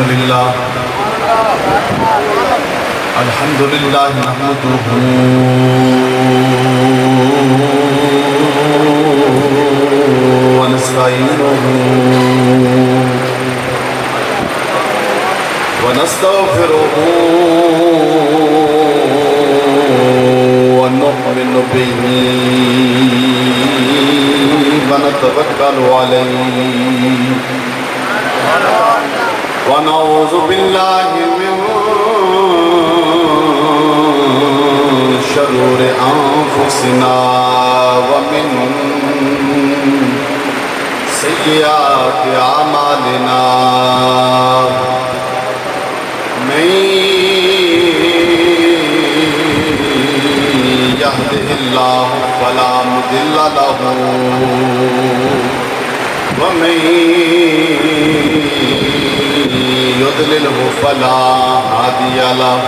لله نحمده ونستعينه ونستغفره ونؤمن به ونتوكل عليه ونعوذ بالله من شرور أنفسنا ومن سيئات أعمالنا من يهده الله فلا مضل له ومن يضلله فلا هادي له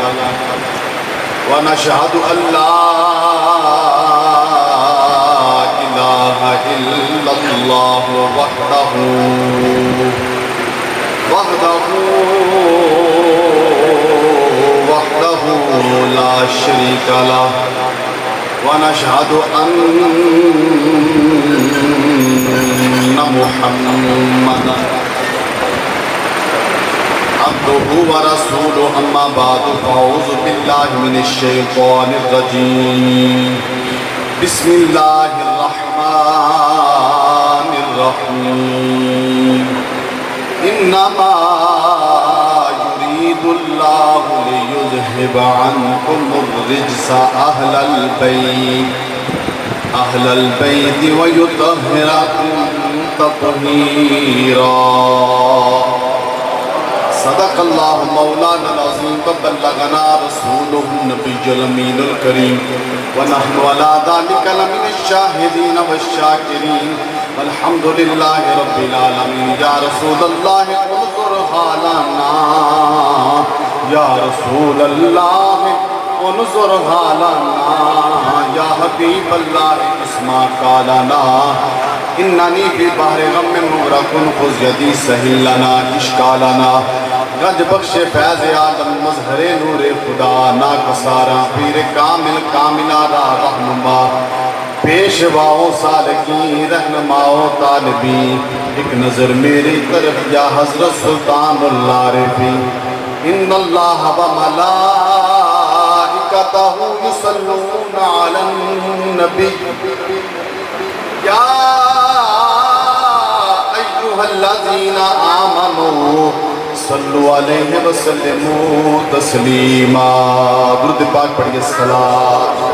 ونشهد أن لا إله إلا الله وحده لا شريك له ونشهد أن محمدا عبده ورسوله أما بعد فأعوذ بالله من الشيطان الرجيم بسم الله الرحمن الرحيم إنما يريد الله ليذهب عنكم الرجس أهل البيت ويطهركم تطهيرا صدق الله مولانا العظيم وبلغنا رسوله النبي الأمين الكريم ونحن على ذلك لمن الشاهدين والشاكرين والحمد لله رب العالمين يا رسول الله انظر حالنا يا رسول الله انظر حالنا يا حبيب الله اسمع قالنا إنني في بحر غم مغرق خذ يدي سهل لنا إشكالنا گنج بخش فیض عالم مظہر نور خدا ناکسارا پیر کامل کاملارا رہنما پیشواؤں سالکین رہنماؤں طالبی ایک نظر میری طرف یا حضرت سلطان العارفین ان اللہ و ملائکتہ یصلون علی النبی یا ایہا الذین آمنوا صلو علیہ وسلموا تسلیما درود پاک پڑھئے الصلاۃ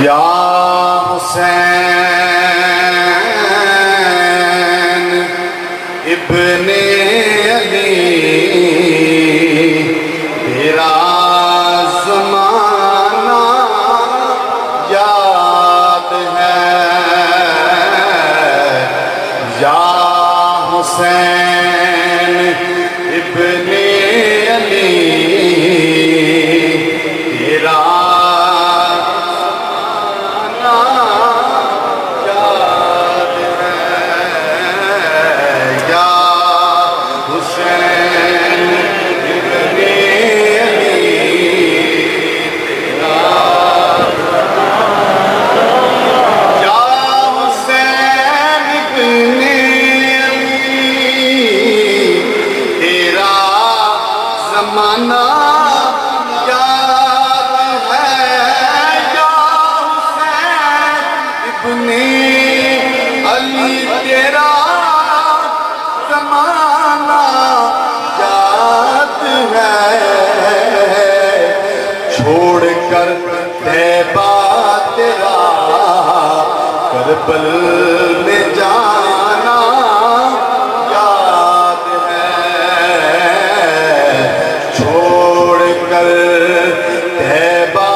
یا حسین ابن علی تیرا زمانہ یاد ہے یا حسین ابن علی تیرا چھوڑ کر طیبہ تیرا کربل میں جانا یاد ہے چھوڑ کر طیبہ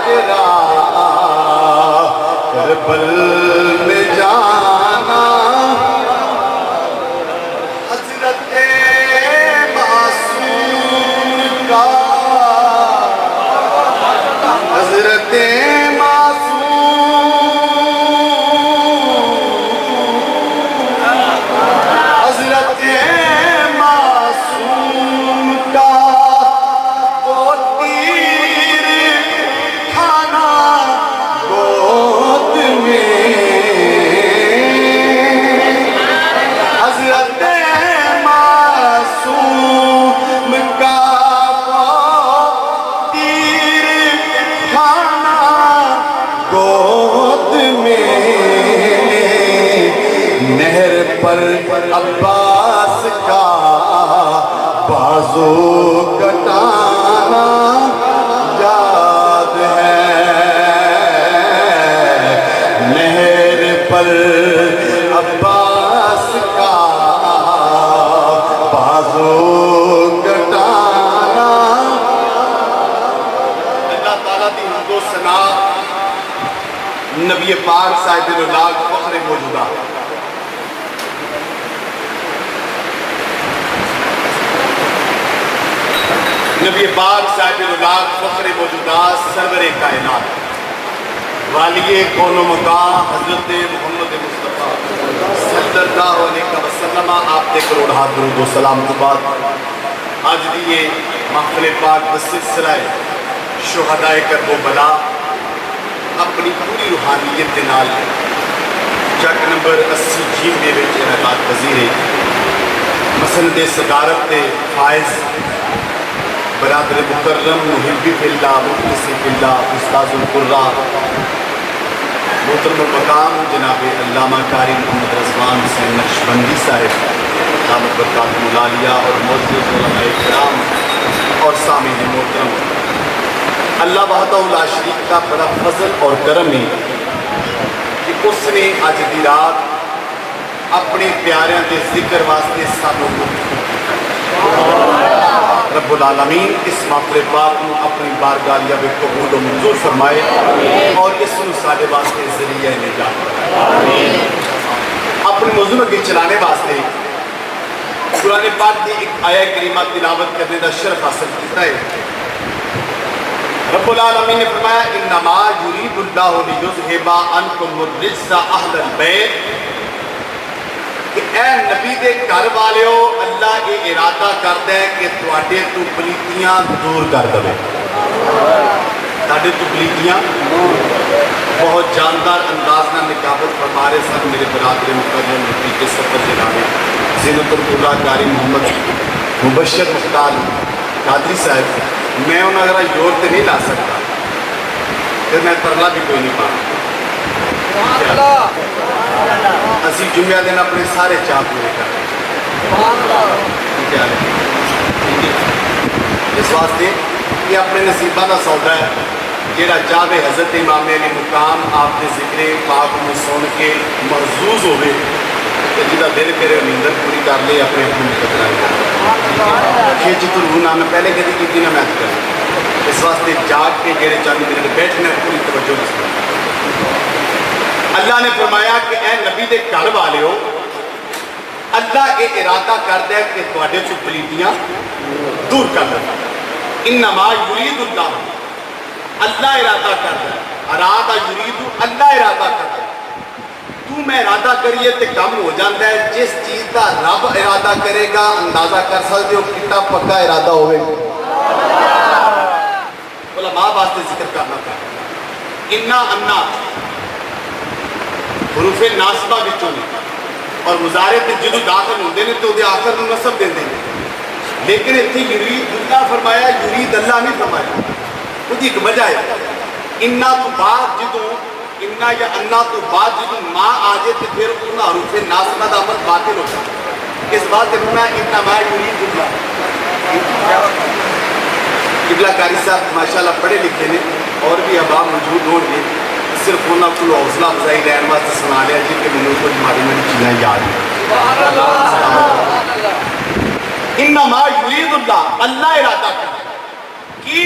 تیرا کربل میں جانا کا بازو کٹانا یاد ہے، نہر پر عباس کا بازو کٹانا۔ اللہ تعالیٰ دی حمد و ثنا نبی پاک صاحب اللاغ فخر موجودہ، نبی پاک صاحب اللاغ فخر موجودہ، سرور کائنات، والی کون و مقام حضرت محمد مصطفیٰ صلی اللہ علیہ وسلم، آپ نے کروڑ ہاتھ درود و سلام کے بعد آج دیئے محفل پاک بسلسلہ شہدائے کربلا اپنی پوری روحانیت کے نال چک نمبر 80 جیم دے وچ انعقاد پذیر ہے۔ مسند صدارت دے فائز برادر مکرم محبی فی اللہ مخلص فی اللہ استاذ القرہ محترم المقام جناب علامہ قاری محمد رضوان حسین نقشبندی صاحب دامت برکاتہ العالیہ اور معزز علماء کرام اور سامعین محترم، اللہ وحدہ لا شریک کا بڑا فضل اور کرم ہے کہ اس نے آج دی رات اپنے پیاریاں کے ذکر واسطے سانوں کو رب العالمین اس محفل پاک کو اپنی بارگاہ میں قبول و منظور فرمائے اور اس نے سارے واسطے ذریعہ نجات بنائے۔ اپنے موضوع کے چلانے واسطے قرآن پاک کی ایک آیہ کریمہ تلاوت کرنے کا شرف حاصل کیتا ہے۔ رب العالمین نے فرمایا انما یرید اللہ لیذھب عنکم الرجس اہل البیت، کہ اے نبی دے گھر والیو اللہ یہ ارادہ کرتا ہے کہ تواڈے تو پلیتیاں دور کر دے، تواڈے تو پلیتیاں بہت جاندار انداز نہ نکابت فرما رہے سن میرے برادر مکرم مفتی کے سفر جناب زینت القرہ قاری محمد مبشر مختار قادری صاحب، میں انہوں اگر یور تے نہیں لا سکتا پھر میں ترلا بھی کوئی نہیں پانا۔ اسی جمعہ دن اپنے سارے چاہ پورے کر اس واسطے یہ اپنے نصیبہ دا سودا ہے، جیڑا چاہے حضرت امام علی مقام آپ نے ذکر پاک میں سن کے محظوظ ہوئے کہ جدا دل کرے نیندر پوری کر لے اپنے اپنے مقدرہ کھیچ تو روح نہ پہلے کدی کی نہ محنت کریں، اس واسطے جاگ کے جیڑے چاہتے میرے بیٹھنے پوری توجہ نہ۔ اللہ نے فرمایا کہ اے نبی دے گھر والے ہو، اللہ یہ ارادہ کرتا ہے کہ تواڈے تو پلیتیاں دور کر دے۔ انما یرید اللہ، اللہ ارادہ کرتا ہے، ارادہ یرید اللہ ارادہ کرتا ہے، تو میں ارادہ کریے تے کم ہو جاتا ہے۔ جس چیز کا رب ارادہ کرے گا اندازہ کر سکتے ہو کتنا پکا ارادہ ہوئے گا۔ علماء واسطے ذکر کرنا تھا انا انا حروف ناسبہ بچوں نے اور مضارع تے جدو داخل ہوندے نے تو دے آخر نو نصب دیندے نے، لیکن اتنی یرید اللہ فرمایا، یرید اللہ نہیں فرمایا۔ وہ دی ایک وجہ ہے، انا تو بعد جدو انا یا انا تو بعد جدو ماں آجے تو پھر انہا حروف ناسبہ دا عمل باطل ہوتا ہے۔ اس بات سے فرمایا انما یرید اللہ۔ قبلہ قاری صاحب ماشاءاللہ پڑھے لکھے نے اور بھی احباب موجود ہوں گے، صرف انہوں کو حوصلہ افزائی رہن واسطے سنا لیا جی کہ میں کچھ ماری میری چیزیں یاد ہیں۔ انما یرید اللہ، اللہ ارادہ کرتا کہ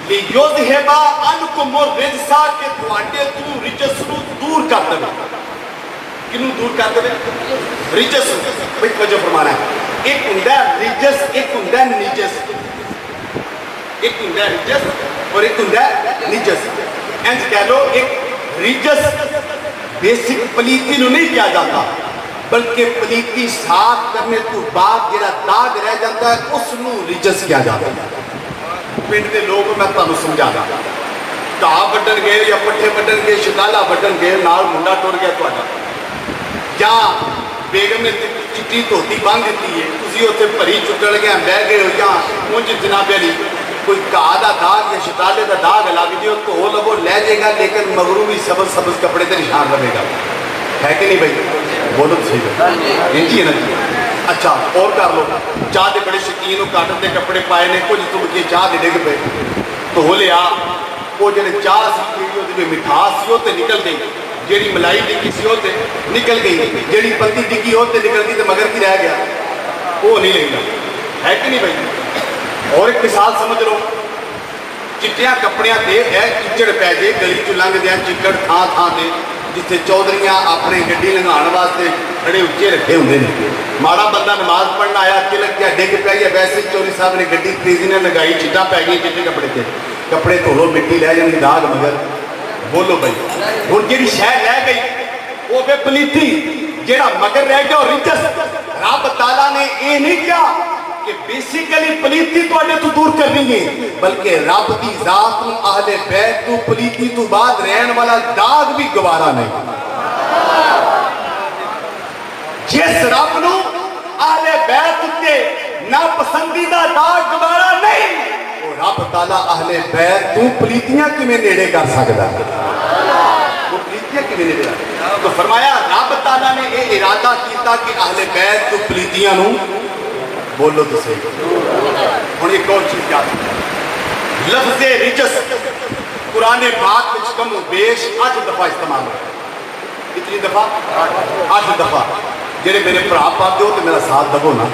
لیذھب عنکم الرجس، کہ تواڈے تو رجس نو دور کر دے۔ کنوں دور کر دے؟ رجس، بھئی توجہ فرمانا ہے، ایک ہوندا ہے رجس، ایک ہوندا ہے نجس، ایک ہوندا ہے رجس اور ایک ہوندا ہے نجس۔ انج کہہ لو ایک رجس بیسک پلیتی نو نہیں کیا جاتا، بلکہ پلیتی صاف کرنے تو بعد جڑا داغ رہ جاتا ہے اس نو رجس کیا جاتا ہے۔ پنڈ دے لوگ میں تانوں سمجھا گا، گھاہ وڈن گئے یا پٹھے وڈن گئے، شکالا وڈن گئے، نال منڈا ٹر گیا تہاڈا، یا بیگم نے چٹی دھوتی بن دیتی ہے، تسی اوتھے بھری چکڑ گئے بہ گئے ہو، یا اونج جناب علی کوئی گھاہ دا داغ یا شکالے دا داغ لگ دیو تو ہو لگو لے جائے گا، لیکن مغرو بھی سبز سبز کپڑے تے نشان رہے گا، ہے کہ نہیں بھائی؟ بولو تو صحیح ہے، انجی ہے نا جی۔ اچھا اور کر لو چاہ دے بڑے شکین کاٹن دے کپڑے پائے نے کچھ تڑ کے چاہ دے ڈگ پے تو ہو لیا وہ جڑے چاہ سی جڑی مٹھاس سی وہ تے نکل گئی جیڑی ملائی ڈگی سی وہ تے نکل گئی جیڑی پتی ڈگی ہو تے نکل گئی تے مگر کی رہ گیا وہ نہیں لینا ہے کہ نہیں بھائی. اور ایک مثال سمجھ لو چٹیاں کپڑیاں تے اے کچڑ پی جے گلی چ لنگ دیا چکڑ تھان تھان تے جتھے چودھریاں اپنے گڈی لنگھان واسطے کھڑے اچے رکھے ہوندے نے ماڑا بندہ نماز پڑھنا آیا تلک گیا ڈگ پیا یا ویسے چوری صاحب نے گڈی تیزی نے لگائی چٹاں پی گئی چٹے کپڑے تے کپڑے دھو لو مٹی لے جانی داغ مگر بولو بھائی ہن جیڑی شے لے گئی وہ بے پلیتی جیڑا مگر رہ گیا اور رجس رب تعالیٰ نے یہ نہیں کیا کہ بیسیکلی پلیتی تو اڈے تو دور کر رہی ہے بلکہ رب دی ذات اہل بیت تو پلیتی تو بعد رہن والا داغ بھی گوارا نہیں. جس رب نو اہل بیت تے ناپسندیدہ داغ گوارا نہیں وہ رب تعالیٰ اہل بیت تو پلیتیاں کیویں نیڑے کر سکدا وہ پلیتیاں کیویں نیڑے کر تو فرمایا رب تعالیٰ نے یہ ارادہ کیتا کہ اہل بیت تو پلیتیاں نو بولو تو صحیح. ہن ایک اور چیز یاد لفظ رجس قرآن پاک وچ کم و بیش 8 دفعہ استعمال ہوا کتنی دفعہ 8 دفعہ. جڑے میرے بھرا پاتے ہو تو میرا ساتھ دبو نا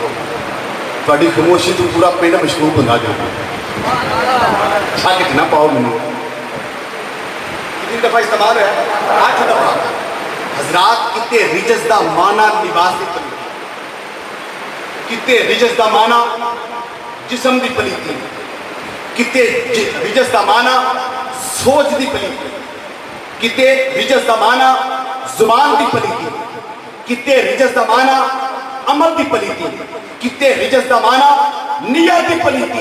تہاڈی خاموشی تو پورا پنڈ مشکوک ہوندا جانا چھک نہ پاؤ مینوں کتنی دفعہ استعمال ہے 8 دفعہ. حضرات کتے رجس دا معنی لباس دی پلیتی کتے رجس دا معنی جسم دی پلیتی کتے رجس دا معنی سوچ دی پلیتی کتے رجس دا معنی زبان دی پلیتی کتے رجس دا معنی عمل دی پلیتی کتے رجس دا معنی نیت دی پلیتی.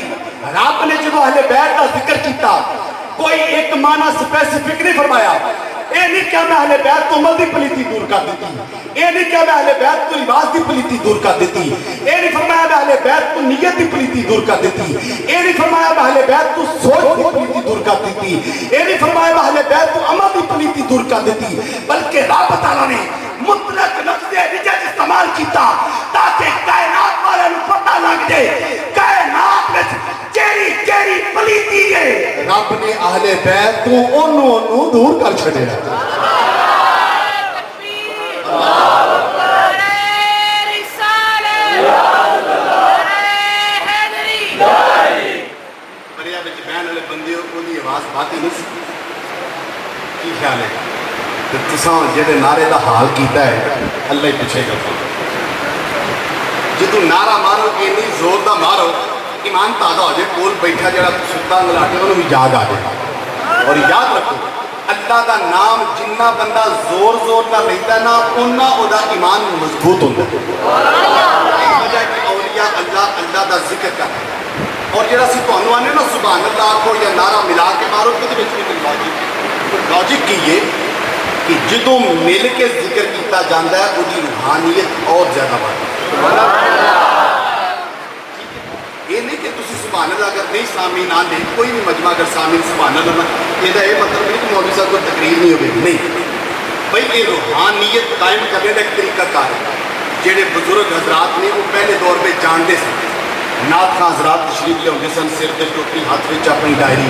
رب نے جب اہل بیت کا ذکر کیتا کوئی ایک معنی سپیسیفک نہیں فرمایا. اے نہیں کہ میں اہل بیت کو عمل دی پلیتی دور کر دیتی اے نہیں کہ میں اہل بیت کو لباس دی پلیتی دور کر دیتی اے نہیں فرمایا میں اہل بیت کو نیت دی پلیتی دور کر دیتی اے نہیں فرمایا میں اہل بیت کو سوچ دی پلیتی دور کر دیتی اے نہیں فرمایا میں اہل بیت کو عمل دی پلیتی دور کر دیتی بلکہ رب تعالیٰ نے مطلق لفظ رجس استعمال کیتا تاکہ کائنات والے نو پتہ لگ جائے کائنات میں چیری چیری پلیتی ہے رب نے اہل بیت تو انہوں دور کر چھڑے کی خیال ہے کہ تساں جڑے نعرے دا حال کیتا ہے اللہ ہی پوچھے گا جدو نعرہ مارو کہ نہیں زور دا مارو ایمان تازہ ہو جائے کول بیٹھا جڑا ستا ملاٹے انہوں بھی یاد آ جائے. اور یاد رکھو اللہ دا نام جنہ بندہ زور زور نہ لیتا نا انہاں او دا ایمان مضبوط ہوتا ہے. وجہ ہے کہ اولیاء اللہ اللہ دا ذکر کرتے ہیں اور جڑا سی تانوں آنے نا سبحان اللہ کو یا نعرہ ملا کے مارو کدے وچ بھی لاجک کی یہ کہ جدوں مل کے ذکر کیتا جاندا ہے وہ دی روحانیت اور زیادہ بڑھتی ہے. یہ نہیں کہ تسی سبحان اللہ اگر نہیں سامعین آ دے کوئی بھی مجمع اگر سامعین سبحان اللہ نہ یہ مطلب نہیں کہ مولوی صاحب کو تقریر نہیں ہوگی نہیں بھائی یہ روحانیت قائم کرنے کا ایک طریقہ کار ہے. جڑے بزرگ حضرات نے وہ پہلے دور پہ جانتے سن نعت خاں حضرات تشریف لے ہوتے سن سر تے ٹوپی ہاتھ وچ اپنی ڈائری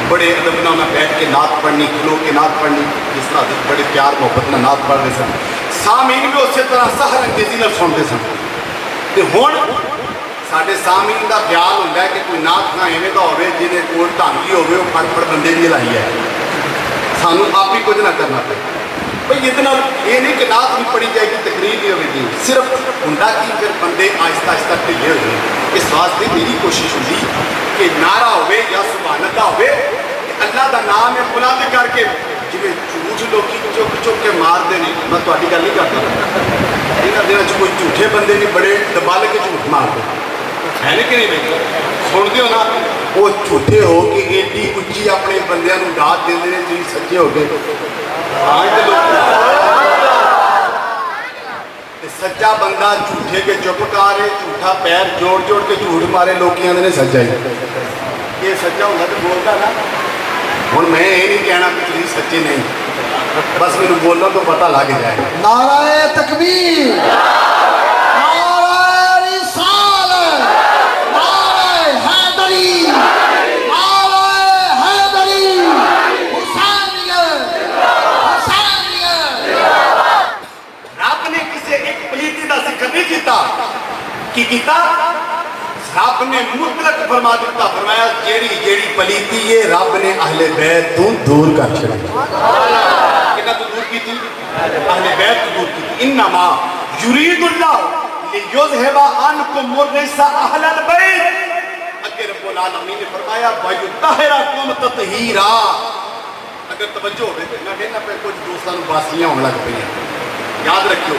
بڑے ادب نال بیٹھ کے نعت پڑھنی کھلو کے نعت پڑھنی جس طرح بڑے پیار محبت نال نعت پڑھ رہے سن. سامعین بھی اسی طرح سحر انگیزی نال سنتے سن. تے ہن ساڈے سامعین دا خیال ہوندا ہے کہ کوئی نعت خاں ایویں دا ہوے جہنے کول ٹانگی ہوے وہ پھڑ پھڑ بندے دی لائی ہے سانوں آپ ہی کچھ نہ کرنا پے بھئی اتنا یہ نہیں کہ نعت بھی پڑھی جائے گی تقریر نہیں ہوگی جی صرف ہوندا کہ پھر بندے آہستہ آہستہ ڈھلے ہو جائیں. اس واسطے میری کوشش ہوندی کہ نعرہ ہوے یا سبحان اللہ ہوے اللہ دا نام ہے بلند کر کے جویں جھوٹ لوکی چک چک کے مار دے نہیں میں تہاڈی گل نہیں کردا انہاں دے وچ کوئی جھوٹے بندے نہیں بڑے دبال کے جھوٹ مار دے ہے کہ نہیں بھائی سنتے ہو نا وہ جھوٹے ہو کہ ایڈی اچھی اپنے بندیاں نوں داد دیندے نے تسی سچے ہو گئے سچا بندہ جھوٹے کے چپ کارے جھوٹا پیر جوڑ جوڑ کے جھوٹ مارے لوگ آدھے سچا ہی یہ سچا ہوتا تو بولتا نا. ہوں میں یہ نہیں کہنا کہ تھی سچے نہیں بس میرے بولنا تو پتہ لگ جائے. نعرہ تکبیر، نعرہ کی کیتا رب نے مطلق فرما دیتا فرمایا جیڑی جیڑی پلیتی ہے رب نے اہل بیت تو دور کر چھڑی کنا تو دور کی تھی اہل بیت تو دور کی تھی انما یرید اللہ لیذہب عنکم الرجس اہل البیت اگر رب العالمین نے فرمایا وَیُطَہِرَکُمْ تَطْہِیرًا اگر توجہ ہوئے تو میں کہنا پہ کچھ دوستان باسیاں ہونے لگ پئی ہیں یاد رکھیو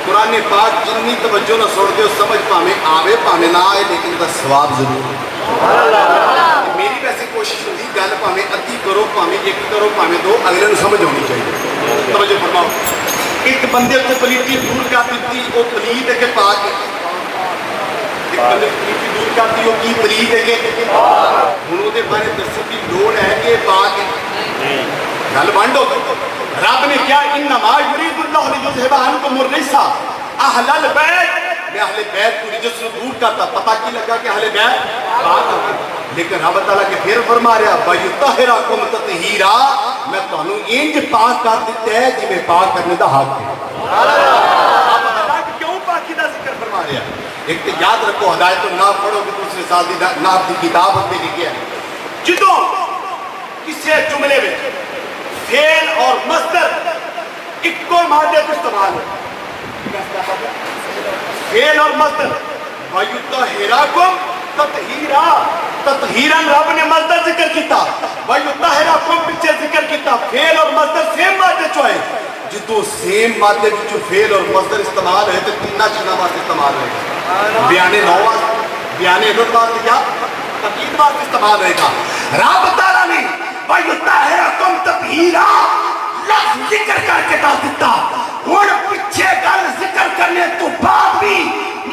قرآن پاک جنی توجہ نہ سوڑ دے سمجھ پامیں آوے پامیں نہ آئے لیکن دا ثواب ضرور میری ویسے کوشش ہوتی گل پامیں ادھی کرو پامیں ایک کرو پامیں دو اگلے نو سمجھ ہونی چاہیے توجہ فرماؤ ایک بندے کو پلیتی دور کا دیتی وہ پلید ہے کہ پاک ہے ایک بندے کو پلیتی دور کا دیتی وہ کی پلید ہے کہ انہوں نے بارے دستر کی لوڑ ہے کہ پاک ہے گل بانڈو رب نے کیا انما یرید اللہ لیذہب عنکم الرجس اہل البیت میں اہل بیت کو رجس دور کرتا پتہ کی لگا کہ اہل بیت پاک ہے لیکن رب تعالیٰ کے پھر فرما رہا وَیُطَہِرَکُمْ تَطْہِیرًا میں تانوں انج پاک کر دیتے ہیں جی میں پاک کرنے دا حق ہے اب اللہ کیوں پاکی دا ذکر فرما رہا ایک تو یاد رکھو ہدایت الناف پڑھو کہ دوسرے سال دی ناف دی کتاب ہوتے لکھی ہے جدوں کسی جملے میں فعل اور مصدر ایک کو مادے کو استعمال ہے فعل اور مصدر وَیُطَہِرَکُمْ تَطْہِیرًا تطہیرًا رب نے مصدر ذکر کیتا وَیُطَہِرَکُمْ پیچھے ذکر کیتا فعل اور مصدر سیم مادے چوئے جدو سیم مادے جو فعل اور مصدر استعمال ہے تو تینہ چیزیں واسطے استعمال ہے بیانے نو واسطے بیانے رد واسطے یا تقید واسطے استعمال رہے گا رب تعالیٰ نے وَیُطَہِرَکُمْ تَطْہِیرًا لفظ ذکر کر کے دس دیتا اور پیچھے گل ذکر کرنے تو بعد بھی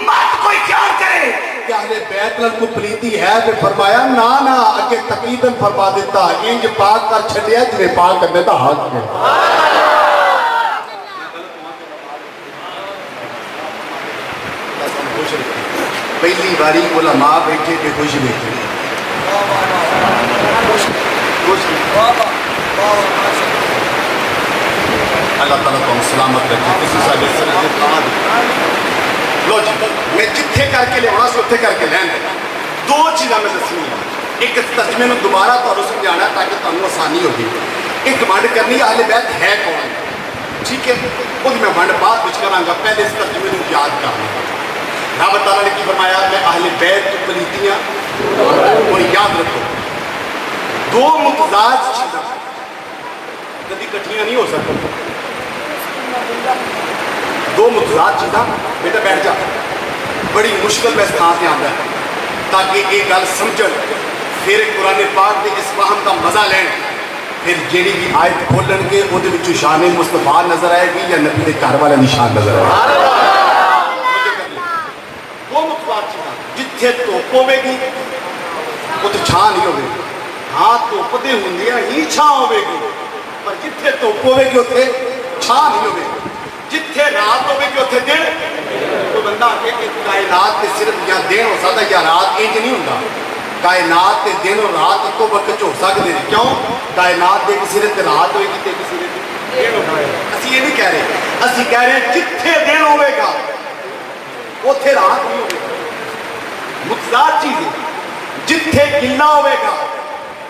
مات کوئی خیال کرے کہ اہل بیت لن کو پلیتی ہے تو فرمایا نا اگے تقیدن فرما دیتا انج پاک کر چھڑیا جنہیں پاک کرنے دا حق ہے پہلی باری علماء بیٹھے کہ خوش بیٹھے اللہ تعالیٰ کو ہم سلامت رکھے کسی صاحب سر لو جی میں جتھے کر کے لے وہاں سے اتھے کر کے لین دو چیزاں میں دسنی ہیں ایک ترجمے میں دوبارہ تو سمجھانا ہے تاکہ تمہیں آسانی ہوگی ایک ونڈ کرنی اہل بیت ہے کون ٹھیک ہے وہ میں ونڈ بعد کچھ کراں گا پہلے اس ترجمے کو یاد کرنا رب تعالیٰ نے کی فرمایا میں اہل بیت کی پلیتیاں اور یاد رکھو دو متضاد چیزاں کبھی کٹھیاں نہیں ہو سکتی دو متضاد چیزاں بیٹا بیٹھ جا بڑی مشکل میں اس تھان سے آتا ہے تاکہ یہ گل سمجھن پھر قرآن پاک کے اس فہم کا مزہ لین پھر جیڑی بھی آیت کھولن کے وہ دے شان مصطفیٰ نظر آئے گی یا نبی کے گھر والے نشان نظر آئے گی وہ متضاد چیزاں جتھے دھوپ ہوے گی وہ تو چھاں نہیں ہوے گی ہاں دھوپ دے ہوندیاں ہی چھاں ہوے گی پر جتھے دھوپ ہوے گی اتنے چھاں نہیں ہوے گی جتھے رات ہوے گی اتنے دن کوئی بندہ آگے کہ کائنات کے صرف یا دن ہو سکتا یا رات انج نہیں ہوتا کائنات کے دن اور رات ایک وقت ہو سکتے ہیں کیوں کائنات ایک سرے تے رات ہوئے گی ایک سرے تے دن ہوگا اسی یہ نہیں کہہ رہے اسی کہہ رہے ہیں جتھے دن ہوئے گا اتنے رات نہیں ہوئے گا متضاد چیز ہے جتھے گلا ہوئے گا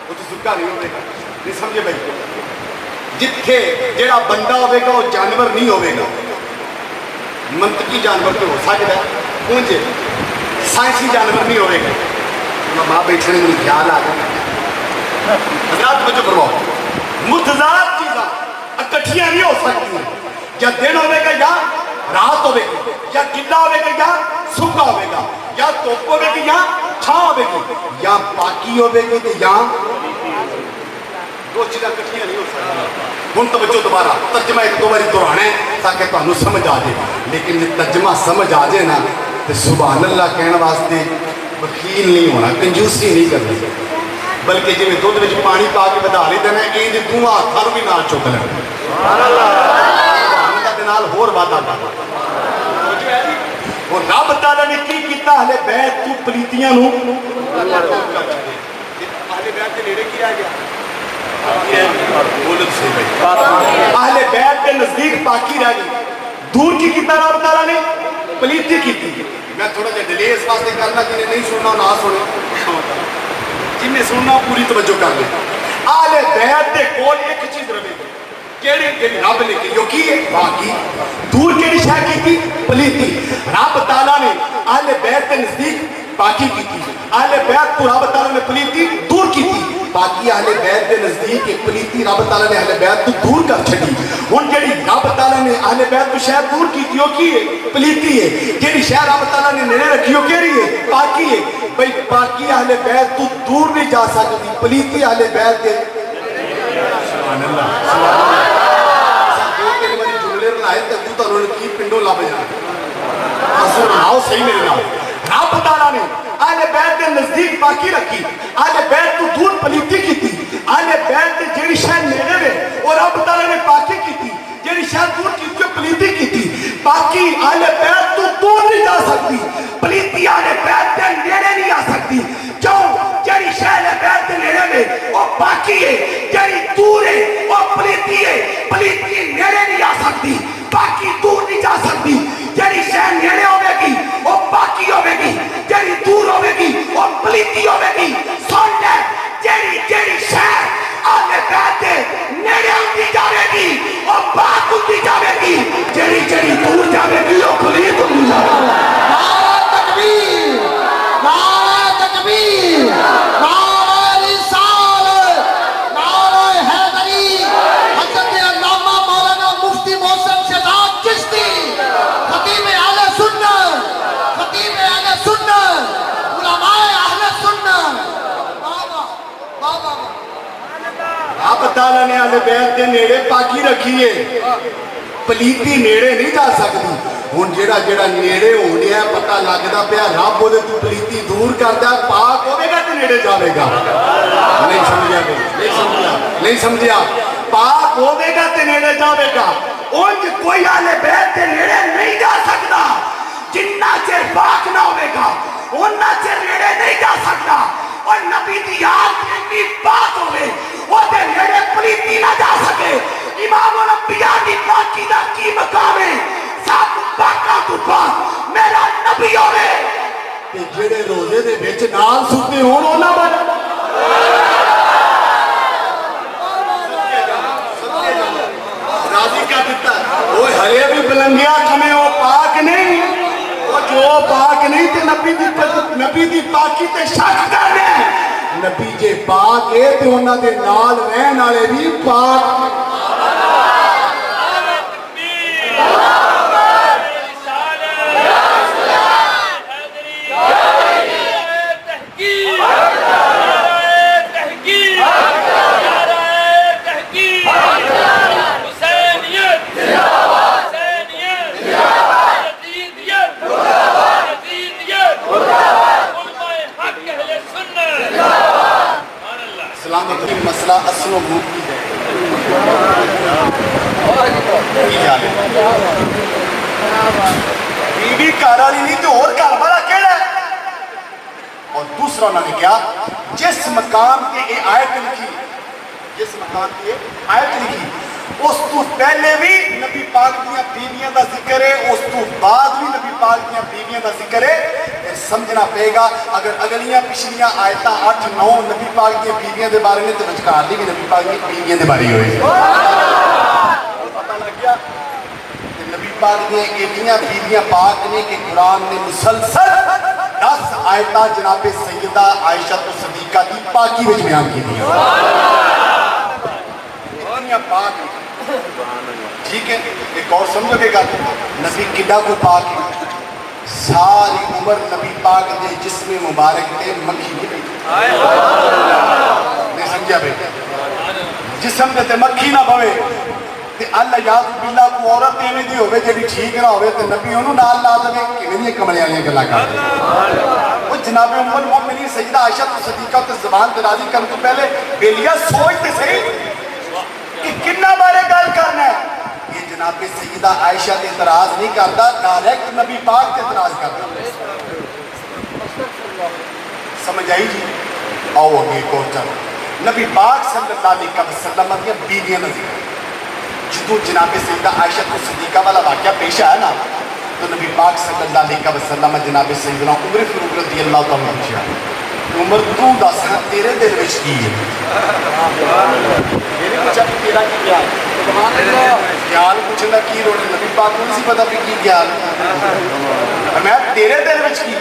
وہ تو سکا نہیں ہوئے گا نہیں سمجھے بھائی جتھے جڑا بندہ ہوئے گا وہ جانور نہیں ہوئے گا منطقی جانور تو ہو سکتا ہے اونجے سائنسی جانور نہیں ہوئے گا ماں بیٹھے نے مجھے خیال آ گیا حضرات مجھے فرماؤ متضاد چیزاں اکٹھیاں نہیں ہو سکتی یا دن ہوئے گا یا رات ہوئے گی یا گلا ہوئے گا یا سکا ہوئے گا یا دھوپ ہوئے گی یا چھاں ہوئے گی یا پاکی ہوئے گی یا دو چیزیں کٹھیاں نہیں ہو سکتی ہوں توجہ دوبارہ ترجمہ ایک دو باری دہرانا ہے تاکہ تمہیں سمجھ آ جائے لیکن یہ ترجمہ سمجھ آ جائے نا تو سبحان اللہ کہنے واسطے بخیل نہیں ہونا کنجوسی نہیں کرنی بلکہ جی میں دودھ میں پانی پا کے بدا لے دینا یہ جو دوں ہاتھوں بھی نال چک لینا سبحان اللہ دے نال ہور وعدہ کرنا اور رب تعالیٰ نے کی کیتا اہل بیت تو پلیتیاں نو اہل بیت کے نیڑے کی آ گیا اہل بیت کے نزدیک پاکی رہ گئی دور کی کیتا رب تعالیٰ نے پلیتی کی تھی میں تھوڑا جا ڈیلے اس واسطے کرنا جنہیں نہیں سننا نہ سنے، جنہیں سننا پوری توجہ کر لے۔ آل بیت دے کول ایک چیز رہے گی کیڑی جڑی رب نے کی کی ہے باقی دور کیڑی شے کی پلیتی۔ رب تعالیٰ نے اہل بیت کے نزدیک پاکی کی تھی، اہل بیت کو رب تعالیٰ نے پلیتی دور کی تھی، باقی اہل بیت کے نزدیک ایک پلیتی رب تعالیٰ نے اہل بیت کو دور کر چھڑی۔ ہن جڑی رب تعالیٰ نے اہل بیت کو شے دور کی تھی وہ کی ہے پلیتی ہے، جڑی شے رب تعالیٰ نے نیڑے رکھی وہ کیڑی ہے پاکی ہے۔ بھئی پاکی اہل بیت تو دور نہیں جا سکتی، پلیتی اہل بیت کے سبحان اللہ سبحان اللہ دو تین باری جملے رلائے تک تو انہوں نے کی پنڈوں لا بجانا حضور آؤ صحیح میرے نام۔ رب تعالیٰ نے اہل بیت کے نزدیک پاکی رکھی، اہل بیت تو دور پلیتی کی تھی، اہل بیت جیڑی شاید نیڑے میں اور رب تعالیٰ نے پاکی کی تھی، جیڑی شاید دور کی تھی پلیتی کی تھی۔ باقی اہل بیت تو دور نہیں جا سکتی، پلیتی اہل بیت کے نیڑے نہیں آ سکتی، کیوں جیڑی شاید بیت کے نیڑے میں وہ پاکی ہے، جیڑی دور ہے وہ پلیتی ہے، پلیتی نیڑے نہیں آ سکتی، باقی دور نہیں جا سکتی، جیڑی شاید نیڑے ہوئے گی وہ پاکی ہوئے گی، جیڑی دور ہوئے گی وہ پلیتی ہوئے گی۔ سن لے جیڑی شاید اہل بیت کے نیڑے ہوتی جاوے گی وہ پاک ہوتی جاوے گی، جیڑی دور جاوے گی وہ پلیت ہوتی جاوے گی۔ نعرہ تکبیر، نعرہ تکبیر، نعرہ رسالت، نعرہ حیدری، حضرت علامہ مولانا مفتی محسن شہزاد چشتی، خطیب اہل سنت، خطیب اہل سنت، علماء اہل سنت۔ بابا بابا رب تعالیٰ نے اہل بیت کے نیڑے پاکی رکھی ہے، پلیتی نیڑے نہیں جا سکتی۔ ہن جیڑا نیڑے ہونے ہے پتہ لگدا پیا رب وہ تو پلیتی دور کردا پاک ہوے گا تے نیڑے جاوے گا۔ نہیں سمجھیا نہیں سمجھیا پاک ہوے گا تے نیڑے جاوے گا۔ اونج کوئی اہل بیت کے نیڑے نہیں جا سکتا جنہ چر پاک نہ ہوے گا، اونہ چر نیڑے نہیں جا سکتا۔ اور نبی دی یاد اتنی بات ہوئے وہ دے نیڑے پلیتی نہ جا سکے۔ امام الانبیاء دی پاکی دا کی مقام ہے، سب پاکاں تو پاک میرا نبی ہوئے تے جڑے روزے دے وچ نال ستے ہون انہاں بن راضی کر دیتا وہ ہرے بھی بلندیاں کھمیں وہ پاک نہیں، وہ جو پاک نہیں تے نبی دی پاکی تے شک کرنے نبی جے پاک ہے تے انہاں دے نال رہن والے بھی پاک۔ مسئلہ اصل و بھوک کی ہے بیوی گھر والی نہیں تو اور گھر والا کیڑا ہے؟ اور دوسرا انہوں نے کیا جس مقام کی یہ آیت لکھی، جس مقام کی یہ آیت لکھی اس تو پہلے بھی نبی پاک دیاں بیویاں دا ذکر ہے، اس تو بعد بھی نبی پاک دیاں بیویاں دا ذکر ہے۔ سمجھنا پے گا اگر اگلیاں پچھلیاں آیتاں 8-9 نبی پاک دیاں بیویاں دے بارے میں تو وچکار دی بھی نبی پاک دیاں بیویاں دے بارے ہوئے پتہ لگ گیا کہ نبی پاک دیاں ایلیاں بیویاں پاک نے کہ قرآن نے مسلسل 10 آیتاں جناب سیدہ عائشہ صدیقہ دی پاکی وچ بیان کی دی پاک ٹھیک ہے۔ ایک اور سمجھو گے گا نبی کڈا کو پاک ہے، ساری عمر نبی پاک دے جسم مبارک دے مکھی نہیں بیٹھی، نہیں سمجھا بے جسم دے تے مکھی نہ بھوے تے اللہ یاد باللہ کو عورت ایویں دی ہوے جڑی ٹھیک نہ ہوے تے نبی انہوں نال لا دے کیویں دی کملے والیاں گلاں کر وہ جناب ام المؤمنین سیدہ عائشہ صدیقہ تے زبان تے راضی کرن تو پہلے بیلیا سوچ تے صحیح کہ کنہ بارے گل کرنا ہے۔ یہ جناب سیدہ عائشہ تے اعتراض نہیں کرتا، ڈائریکٹ نبی پاک تے اعتراض کرتا۔ سمجھ آئی جی؟ آؤ اگے کو چلو نبی پاک صلی اللہ علیہ وسلم دیا بیویاں دا ذکر جدو جناب سیدہ عائشہ صدیقہ والا واقعہ پیش آیا نا تو نبی پاک صلی اللہ علیہ وسلم جناب سیدنا عمر فاروق رضی اللہ تعالیٰ پوچھا عمر تو دس تیرے دل وچ کی ہے میرے پوچھا کہ تیرا کی خیال خیال پوچھنا کی لوڑ ہے نبی پاک کو نہیں پتا بھی کی خیال میں تیرے دل وچ کی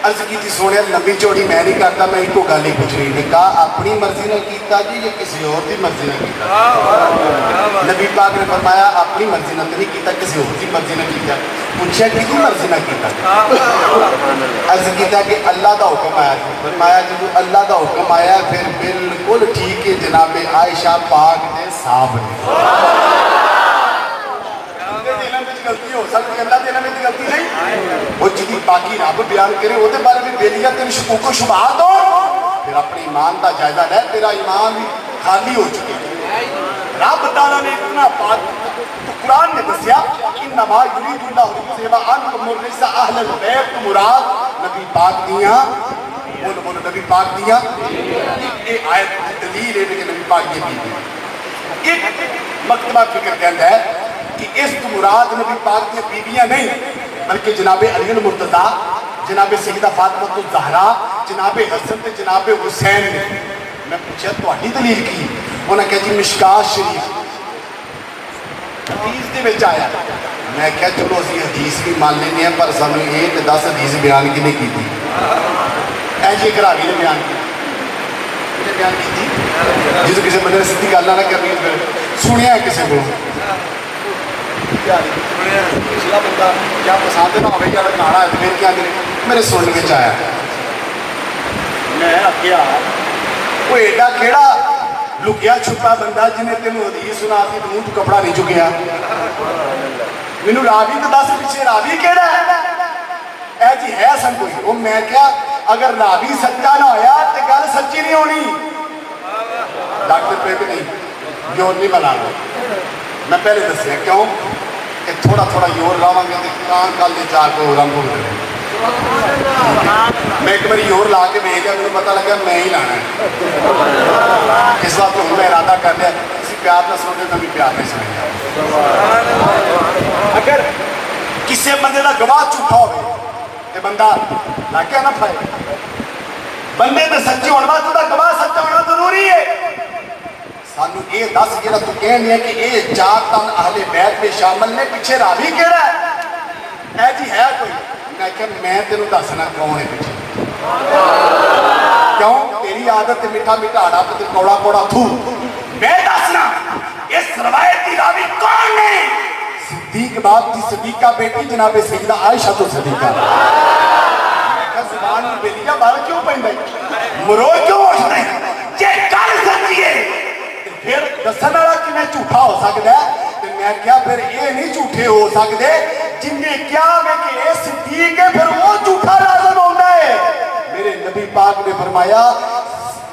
عرض کی تھی سونے لمبی چوڑی میں نہیں کرتا میں ایک کو گل ہی پوچھ رہی نے کہا اپنی مرضی نہ کیتا جی یا کسی اور دی مرضی نہ کیتا نبی پاک نے فرمایا اپنی مرضی نہ نہیں کیتا کسی اور دی مرضی نہ کیتا پوچھا کسی مرضی نہ کیتا عرض کیتا کہ اللہ دا حکم آیا فرمایا جب اللہ دا حکم آیا پھر بالکل ٹھیک ہے جناب عائشہ پاک نے صاحب نے غلطی ہو سکتی اللہ دینا میں غلطی نہیں وہ جدی باقی رب بیان کرے وہ دے بارے میں بیلیاں تیری شکوک و شبہات ہو پھر اپنے ایمان دا جائزہ لے تیرا ایمان بھی خالی ہو چکے رب تعالیٰ نے اتنا بات تو قرآن نے دسیا انما یرید اللہ سیوا عنکم الرجس اہل البیت مراد نبی پاک دیاں بولو نبی پاک دیاں یہ آیت دلیل ہے کہ نبی پاک یہ بھی ایک مکتبہ فکر کہتا ہے کہ اس کو مراد نبی پاک کی بیویاں نہیں بلکہ جناب علی المرتضیٰ جناب سیدہ فاطمہ الزہرا جناب حسن تے جناب حسین نے میں پوچھا تہاڈی دلیل کی انہاں کہا جی مشکات شریف حدیث دے وچ آیا میں کہا چلو اسی حدیث کی مان لینے ہیں پر سانوں یہ کہ 10 حدیث بیان کی نہیں کی تھی اے جی کراوی نے بیان کی جس کسی بندے نے سیدھی گل نہ کرنی سنیا ہے کسی کو پچھلا بندہ کیا پسند نہ ہوئے کیا لکھانا ہے پھر کیا کرے میرے سننے کے چاہیا میں کیا وہ ایڈا کیڑا لکیا چھپا بندہ جنہیں تینوں حدیث سنا دی منہ تو کپڑا نہیں چکیا مینوں راوی تو دس پیچھے راوی کیڑا ہے اے جی ہے سن کوئی وہ میں کیا اگر راوی سچا نہ ہویا تو گل سچی نہیں ہونی ڈاکٹر پہ بھی نہیں یور نہیں بنا لو میں پہلے دسیا کیوں کہ تھوڑا تھوڑا یور لاواں گے تو کان کال دے چار کو رنگ ہو گئے میں ایک بار یور لا کے بھیجا مجھے پتا لگا میں ہی لانا ہے اس بات کو میں ارادہ کر لیا کسی پیار نہ سنتے تو بھی پیار نہیں سنے اگر کسی بندے کا گواہ جھوٹا ہو کہ بندہ لا کے نہ پھائے بندے تے سچے ہونے بعد دا گواہ سچا ہونا ضروری ہے سانو یہ دس جڑا تو کہنے ہے کہ یہ چار تن اہل بیت میں شامل نے پیچھے راوی کیڑا ہے اے جی ہے کوئی میں کہ میں تینوں دسنا کون ہے پیچھے کیوں تیری عادت میٹھا میٹھا ہڑا تے کوڑا کوڑا تھو میں دسنا اس روایت کی راوی کون ہے صدیق باپ کی صدیقہ بیٹی جناب سیدہ عائشہ تو صدیقہ زبان میں بیلیاں بار کیوں پہن گئی مرو کیوں اٹھ رہے یہ گل سچی ہے پھر دسن والا کہ میں جھوٹا ہو سکتا ہے تو میں کیا پھر یہ نہیں جھوٹے ہو سکتے جن نے کیا میں کہ یہ صدیق ہے پھر وہ جھوٹا لازم ہوتا ہے میرے نبی پاک نے فرمایا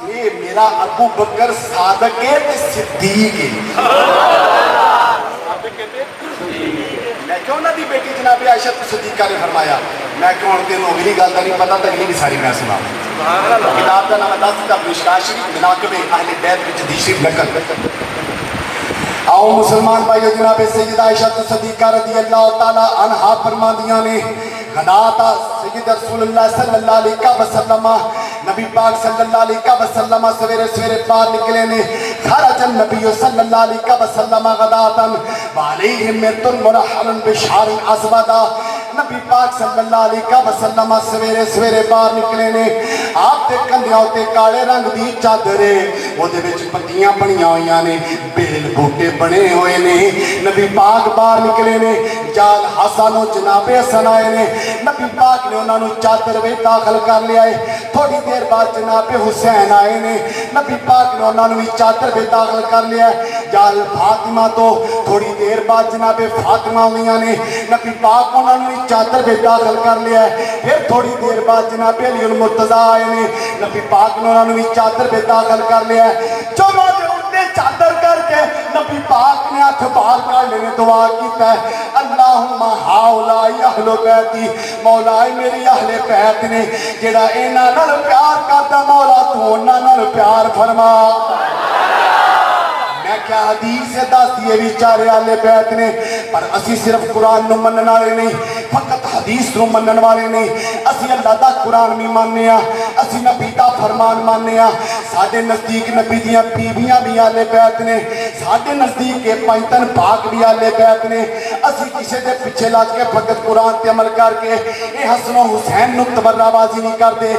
یہ میرا ابو بکر صادق ہے تے صدیق ہے میں کیوں نہ دی بیٹی جناب عائشہ صدیقہ نے فرمایا میں کیوں ان کے نوگری گل کا نہیں پتا تک نہیں ساری میں سنا کتاب کا نام 10 کا مشکات شریف مناقب اہل بیت وچ حدیث شریف نقل آؤ مسلمان بھائیو جناب سیدہ عائشہ صدیقہ رضی اللہ تعالی عنہا فرماندیاں نے غداتا سید رسول اللہ صلی اللہ علیہ وسلم نبی پاک صلی اللہ علیہ وسلم سویرے سویرے باہر نکلے نے خرج النبی صلی اللہ علیہ وسلم غداتا وعلیہم مرتن مرحل بشعر اسودا نبی پاک صلی اللہ علیہ وسلم سویرے سویرے باہر نکلے نے آپ دے کندھیاں تے کالے رنگ دی چادرے او دے وچ پتیاں بنیاں ہوئیاں نے بیل بوٹے بنے ہوئے نے نبی پاک باہر نکلے نے جال حسن و جناب حسن آئے نے نبی پاک نے انہوں نے چادر میں داخل کر لیا ہے تھوڑی دیر بعد جناب حسین آئے نے نبی پاک نے انہوں نے چادر میں داخل کر لیا ہے جال فاطمہ تو تھوڑی دیر بعد جناب فاطمہ ہوئیاں نے نبی پاک انہوں نے چادر میں داخل کر لیا ہے پھر تھوڑی دیر بعد جناب علی المرتضیٰ آئے نے نبی پاک نے انہوں نے چادر میں داخل کر لیا ہے جو چادر کر کے نبی پاک نے ہاتھ باہر کر لینے دعا کیتا ہے اللہم ہاؤلائی اہل بیتی مولا میری اہل بیت نے جڑا انہاں نال پیار کردا مولا تو انہاں نال پیار فرما میں کیا حدیث سے دس دیئے بیچارے اہل بیت نے پر اسی صرف قرآن نو منن والے نہیں فقط حدیث نو منن والے نہیں، اسی اللہ دا قرآن بھی ماننے ہاں، اسی نبی دا فرمان ماننے ہاں، ساڈے نزدیک نبی دیاں بیویاں بھی آلے بیت نے، ساڈے نزدیک پنجتن پاک بھی آلے بیت نے، اسی کسے دے پیچھے لگ کے فقط قرآن تے عمل کر کے اے حسن و حسین نو تبرہ بازی نہیں کر دے،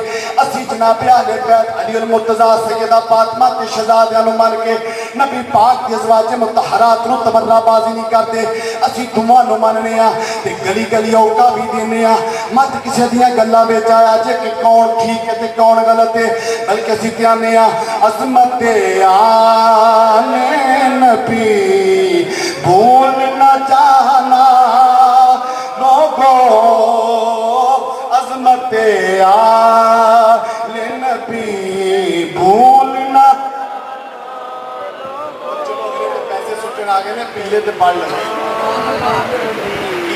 اسی جناب اہل بیت علی المرتضیٰ سیدہ فاطمہ تے شہزادیاں نو مان کے نبی پاک دی ازواج مطہرات نو تبرہ بازی نہیں کر دے، اسی دعا نو ماننے ہاں تے گلی گلی اوقا بھی دینے ہاں، مت کسے دیاں گلاں وچ آیا جے کہ کون ٹھیک ہے تے کون غلط ہے، بلکہ اسی تیانے ہاں عظمت آل نبی بھول نہ جانا لوگو، عظمت آل نبی بھول نہ، چلو اگلے تے پیسے سٹن آگے نے پیلے تے پڑھ لگے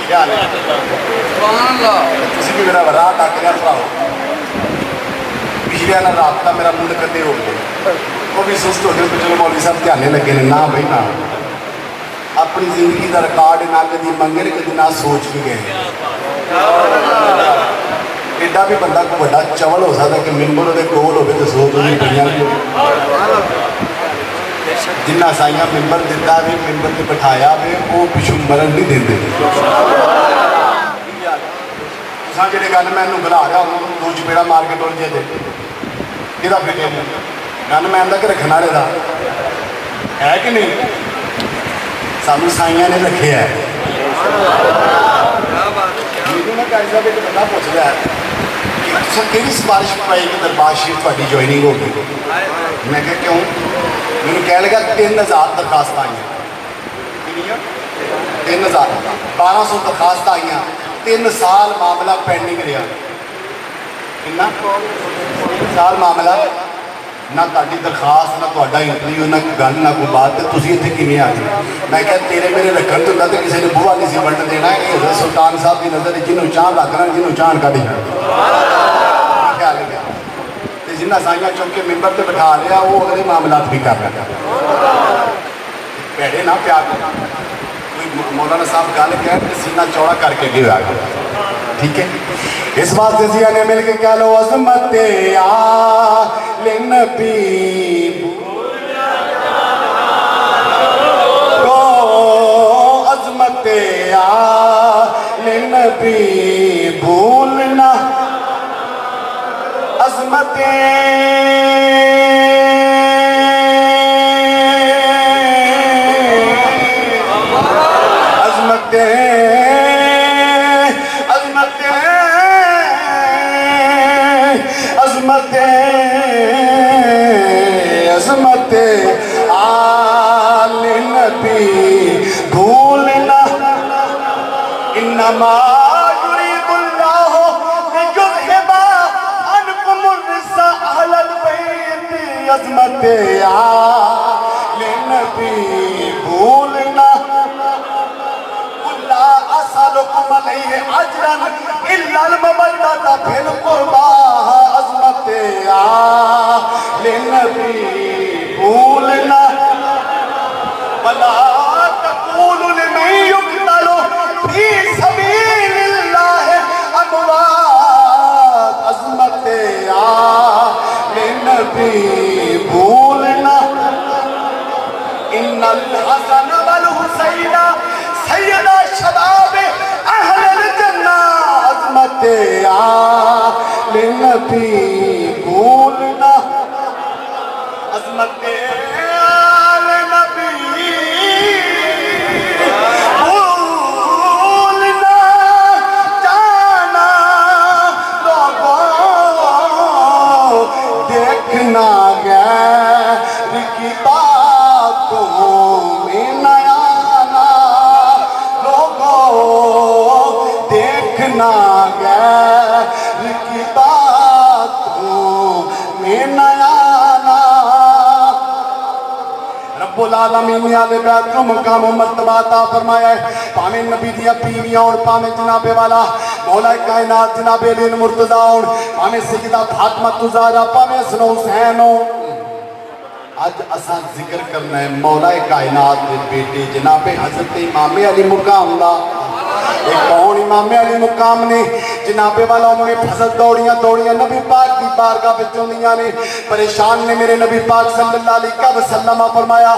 کیا ہے سبحان اللہ، تسی بھی میرا رات آ کے پڑھاؤ، پچھلے والا رابطہ میرا منہ کدے ہو گیا، وہ بھی سست ہو گئے تو چلو مولوی صاحب دھیانے لگے نے، نہ بھائی نہ، اپنی زندگی دا ریکارڈ نہ کدی منگے نے کدی نہ سوچ کے گئے، ایڈا بھی بندہ کو بڑا چول ہو سکتا کہ ممبر دے کول ہوگی تو سوچ نہیں پڑیاں بھی جنہ سائیاں ممبر دیتا بھی ممبر تے بٹھایا بھی وہ پچھو مرن نہیں دیندے، تساں جڑے گل میں انہوں بلا رہا ہوں دو چپیڑا مار کے ٹر جے دے کدا فکر گل میں آندا کہ رکھنا رہا ہے کہ نہیں، سانو سائیاں نے رکھے ہے، میرے نہ کہا کہ بندہ پوچھ رہا ہے کہ تساں کیڑی سفارش پائی کہ دربار شریف تہاڈی جوائننگ ہو گئی، میں کہا کیوں، میں نے کہہ لگا 3000 درخواست آئی ہیں، 3000 1200 درخواست آئی ہیں، 3 سال معاملہ پینڈنگ رہا، کتنا 3 سال معاملہ نہ تاری درخواست نہ تہاڈا انٹرویو نہ گل نہ کوئی بات، تسی اتنے کیویں آ گئے، میں کہا تیرے میرے رکھن تو تو کسی نے بوہا نہیں سی بنن دینا، یہ حضرت سلطان صاحب کی نظر جنہوں چاند رکھنا جنہوں چاند کھڑی خیال ہے تے جنہ سائیاں چونکہ ممبر تے بٹھا لیا وہ اگلے معاملات بھی کر رہا پیڑے نہ پیار کوئی مولانا صاحب گل کہہ کہ سینہ چوڑا کر کے گئے آگے، ٹھیک ہے، اس واسطے سیا نے مل کے کہہ لو عظمت آل نبی عظمت آل نبی بھولنا، عظمت عظمت عظمت عظمت عظمت آل نبی بھولنا، انما یرید اللہ لیذھب عنکم الرجس اہل البیت، عظمت آل نبی بھولنا، قل لا اسألکم علیہ اجرا الا المودۃ فی القربى، عظمت آل نبی بھولنا، ولا تقولوا لمن يقتل في سبيل الله اموات، عظمت آل نبی بھولنا، ان الحسن والحسین سیدا شباب اہل الجنہ، عظمت آل نبی بھولنا، عظمت آل نبی بھولنا جانا لوگوں، دیکھنا غیر کی باتوں میں نہ آنا لوگوں، دیکھنا غیر کی باتوں میں نہ آنا، رب العالمین نے آل بیت کو مقام و مرتبہ عطا فرمایا ہے، پاویں نبی دیا بیویاں اور پاویں جناب والا مولا کائنات جناب علی المرتضیٰ اور پاویں سیدہ فاطمہ الزہرا پاویں حسن و حسین ہو، آج اساں ذکر کرنا ہے مولا کائنات کے بیٹے جناب حضرت امام علی مقام دا، یہ کون امام علی مقام نے جناب والا انہوں نے فضل دوڑیاں دوڑیاں نبی پاک کی بارگاہ میں چوندیاں نے پریشان نے میرے نبی پاک صلی اللہ علیہ وسلم فرمایا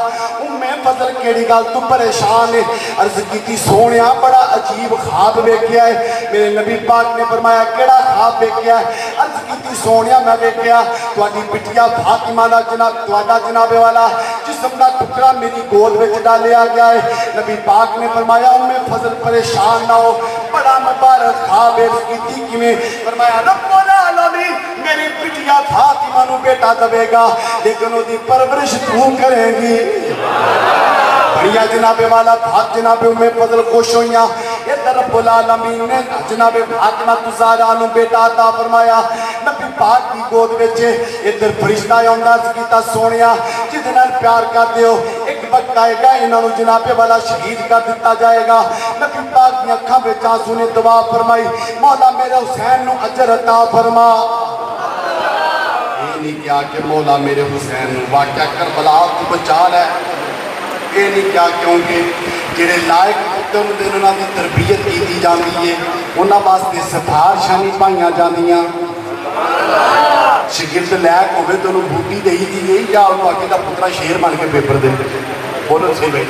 فضل کیڑی گل تو پریشان ہے عرض کی سونیا بڑا عجیب خواب ویکھیا ہے میرے نبی پاک نے فرمایا کیڑا خواب ویکھیا ہے عرض کی سونیا میں ویکھیا تواڈی بٹیا فاطمہ دا جناب تواڈا جناب والا جسم دا ٹکڑا میری گود وچ ڈالیا گیا ہے نبی پاک نے فرمایا فضل پریشان نہ ہو بڑا مبارک خواب ہے کی کیویں فرمایا رب العالمین میری بٹیا فاطمہ نو بیٹا دے گا لیکن اودی پرورش تو کرے گی بڑیا جناب والا بھاگ جناب فضل خوش ہوئیاں ادھر رب العالمین نے جناب فاطمہ زہرا نو بیٹا عطا فرمایا نبی پاک کی گود وچ ادھر فرشتہ آندا کیتا سونیا جس نال پیار کردے ہو ایک وقت آئے گا انہاں نو جناب والا شہید کر دتا جائے گا نبی پاک دی اکھاں وچ آنسو نے دعا فرمائی مولا میرے حسین نو اجر عطا فرما یہ نہیں کیا کہ مولا میرے حسین نو واقعہ کربلا تو بچا لے یہ نہیں کیا کیونکہ جڑے لائق پتر دے انہاں دی تربیت کیتی جاندی ہے انہاں واسطے سفارشاں پائیاں جاندیاں شگرد لائق ہوئے تو انہوں بوٹی دہی دی گئی یا انہوں آگے دا پترہ شیر بن کے پیپر دے بولو صحیح بھائی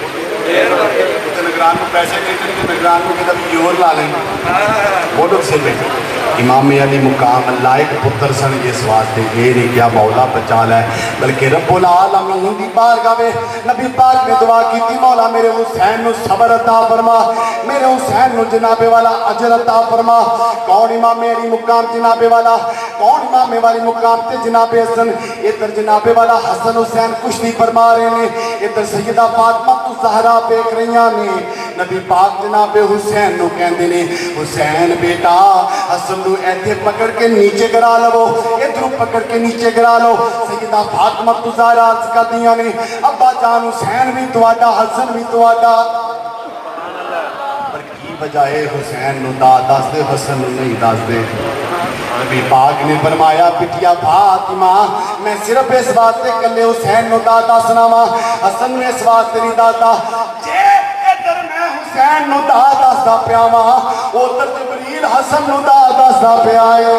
نگران کو پیسے دیتے ہیں کہ نگران کو کہتا بھی یور لا لیں بولو صحیح بھائی امام علی مقام لائق پتر سن اس واسطے یہ نہیں کیا مولا بچا لے بلکہ رب العالمین دی بارگاہ میں نبی پاک نے دعا کی تھی مولا میرے حسین نو صبر عطا فرما میرے حسین نو جناب والا اجر عطا فرما کون امام علی مقام جناب والا کون امام والی مقام تے جناب حسن ادھر جناب والا حسن حسین کشتی فرما رہے ہیں ادھر سیدہ فاطمہ زہرا دیکھ رہی ہیں نبی پاک جناب حسین نو کہندے نے حسین بیٹا حسن نو ایتھے پکڑ کے نیچے گرا لو ادھروں پکڑ کے نیچے گرا لو سیدہ فاطمہ زہرا عرض کردیاں نے ابا جان حسین بھی تواڈا حسن بھی تواڈا پر کی بجائے حسین نو دس دے حسن نو نہیں دس دے نبی پاک نے فرمایا بٹیا فاطمہ میں صرف اس واسطے کلے حسین نو دادا سناواں حسن نے اس واسطے نہیں دادا جے ادھر میں حسین نو دادا سا پیاواں ادھر جبریل حسن نو دادا سا پیائے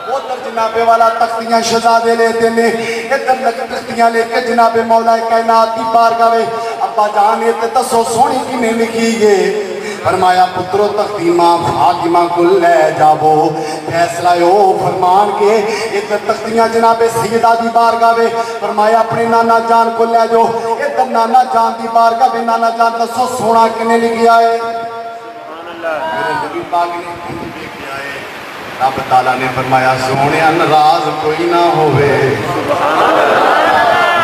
ادھر جناب والا تختیاں شہزادے لیتے نے ادھر تختیاں لے کے جناب مولا کائنات کی بارگاہ میں ابا جان یہ دسو سونی کی نے لکھی گے فرمایا پترو تختیمہ فاطمہ کو لے جاؤ فیصلہ او فرمان کے ادھر تختیاں جناب سیدہ دی بارگاہ میں فرمایا اپنے نانا جان کو لے جاؤ ادھر نانا جان دی بارگاہ میں نانا جان دسو سونا کنے لکھیا ہے میرے نبی پاک نے لکھیا ہے رب تعالیٰ نے فرمایا سونے ناراض کوئی نہ ہوئے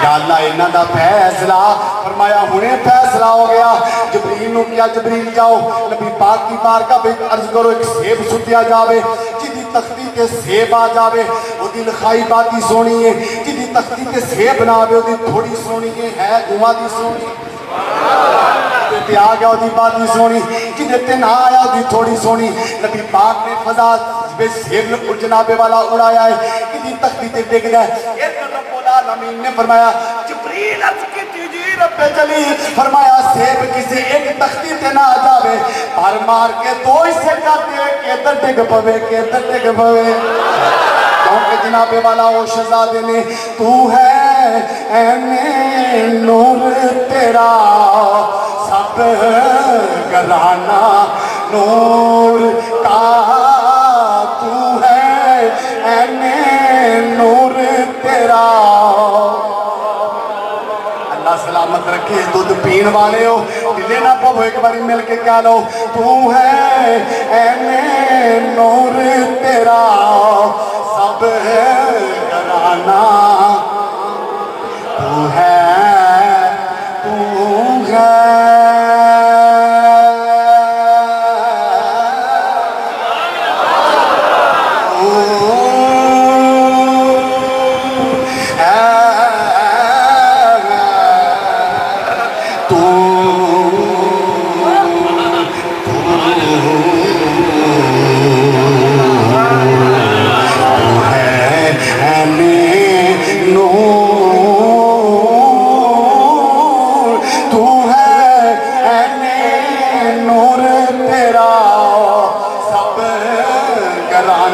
یا اللہ انہاں دا فیصلہ فرمایا ہونے فیصلہ ہو گیا جبریل نو کیا جبریل جاؤ نبی پاک کی بارگاہ پہ عرض کرو ایک سیب سٹیا جاوے جدی تختی تے سیب آ جاوے وہ دی لکھائی باتی سونی ہے جدی تختی تے سیب نہ آوے وہ دی تھوڑی سونی ہے اوہ دی سونی تے آ گیا وہ دی باتی سونی جدی تے نہ آیا وہ دی تھوڑی سونی نبی پاک نے فضا بے سیب جناب والا اڑایا ہے جدی تختی تے ڈگ گئے العالمین نے فرمایا جبریل عرض کی تیجی رب جلی فرمایا سیب کسی ایک تختی تے نہ جاوے پر مار کے دو اسے جاتے ہیں کہ ادھر ڈگ پوے کہ ادھر ڈگ پوے کیونکہ جناب والا وہ شہزادے نے تو ہے اے نور تیرا سب گھرانہ نور کا تو ہے اے نور تیرا اللہ سلامت رکھے دودھ پین والے ہو دلے نہ پو ایک باری مل کے کیا لو تو ہے اے نور تیرا سب گھرانہ تو ہے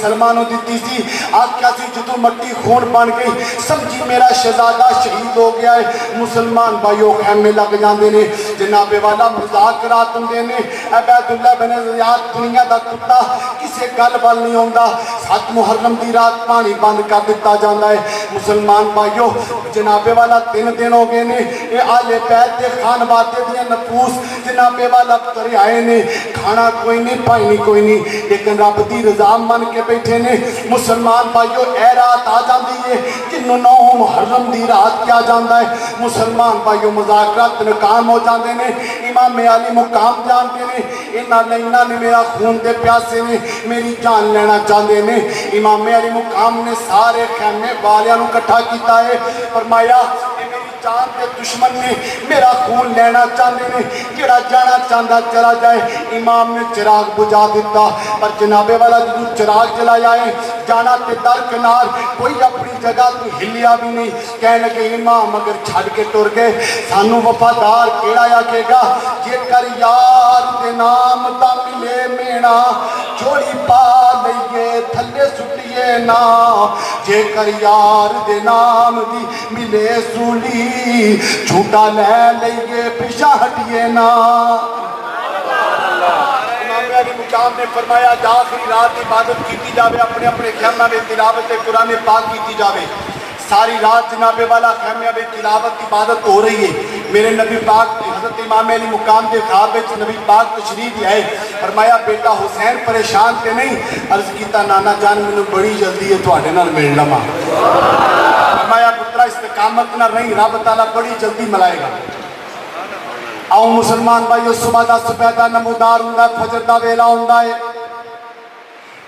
سلمہ نو دتی سی آکھیا سی جدوں مٹی خون بن گئی سمجھی میرا شہزادہ شہید ہو گیا ہے مسلمان بھائیو خیمے لگ جاندے نے جناب والا مذاکرات ہوندے نے عبید اللہ بن زیاد دنیا دا کتا کسے گل وال نہیں ہوندا 7 محرم دی رات پانی بند کر دتا جاندا ہے مسلمان بھائیو جناب والا 3 دن ہو گئے نے اے آل بیت دے خان وادے دیاں نفوس جناب والا ترے آئے نے کھانا کوئی نہیں پانی کوئی نہیں لیکن رب دی رضا من کے بیٹھے نے مسلمان بھائیو اے رات آ جاندی ہے جنوں 9 محرم دی رات کیا جاندا ہے مسلمان بھائیو مذاکرات ناکام ہو جاندے نے امام علی مقام جانتے نے انہاں نے میرا خون دے پیاسے نے میری جان لینا چاہتے نے امام علی مقام نے سارے خیمے والیاں نو اکٹھا کیتا ہے فرمایا جان دے دشمن نے میرا خون لینا چاہتے نے جڑا جانا چاہتا چلا جائے امام نے چراغ بجھا دیتا پر جناب والا جدو چراغ جلایا ہے جانا تے درکنار کوئی اپنی جگہ تو ہلیا بھی نہیں کہنے لگے امام اگر چھڑ کے ٹر گئے سانو وفادار کیڑا آکھے گا جے کر یار دے نام تا ملے مینا جوڑی پا لئیے تھلے سٹیے نا جے کر یار دے نام دی ملے سولی جھوٹا لے لئیے پیشہ ہٹیے نا امام علی مقام نے فرمایا جا آخری رات عبادت کیتی جاوے اپنے اپنے خیمہ میں تلاوت قرآن پاک کیتی جاوے ساری رات جناب والا خیمہ میں تلاوت عبادت ہو رہی ہے میرے نبی پاک حضرت امام علی مقام دے خواب وچ نبی پاک تشریف لے آئے فرمایا بیٹا حسین پریشان تے نہیں عرض کیتا نانا جان مینوں بڑی جلدی ہے تواڈے نال ملن لواں فرمایا پترا استقامت نہ رہی رب تعالیٰ بڑی جلدی ملائے گا آؤ مسلمان بھائیو صبح دا سپیدہ نمودار ہوندا فجر دا ویلا ہوندا ہے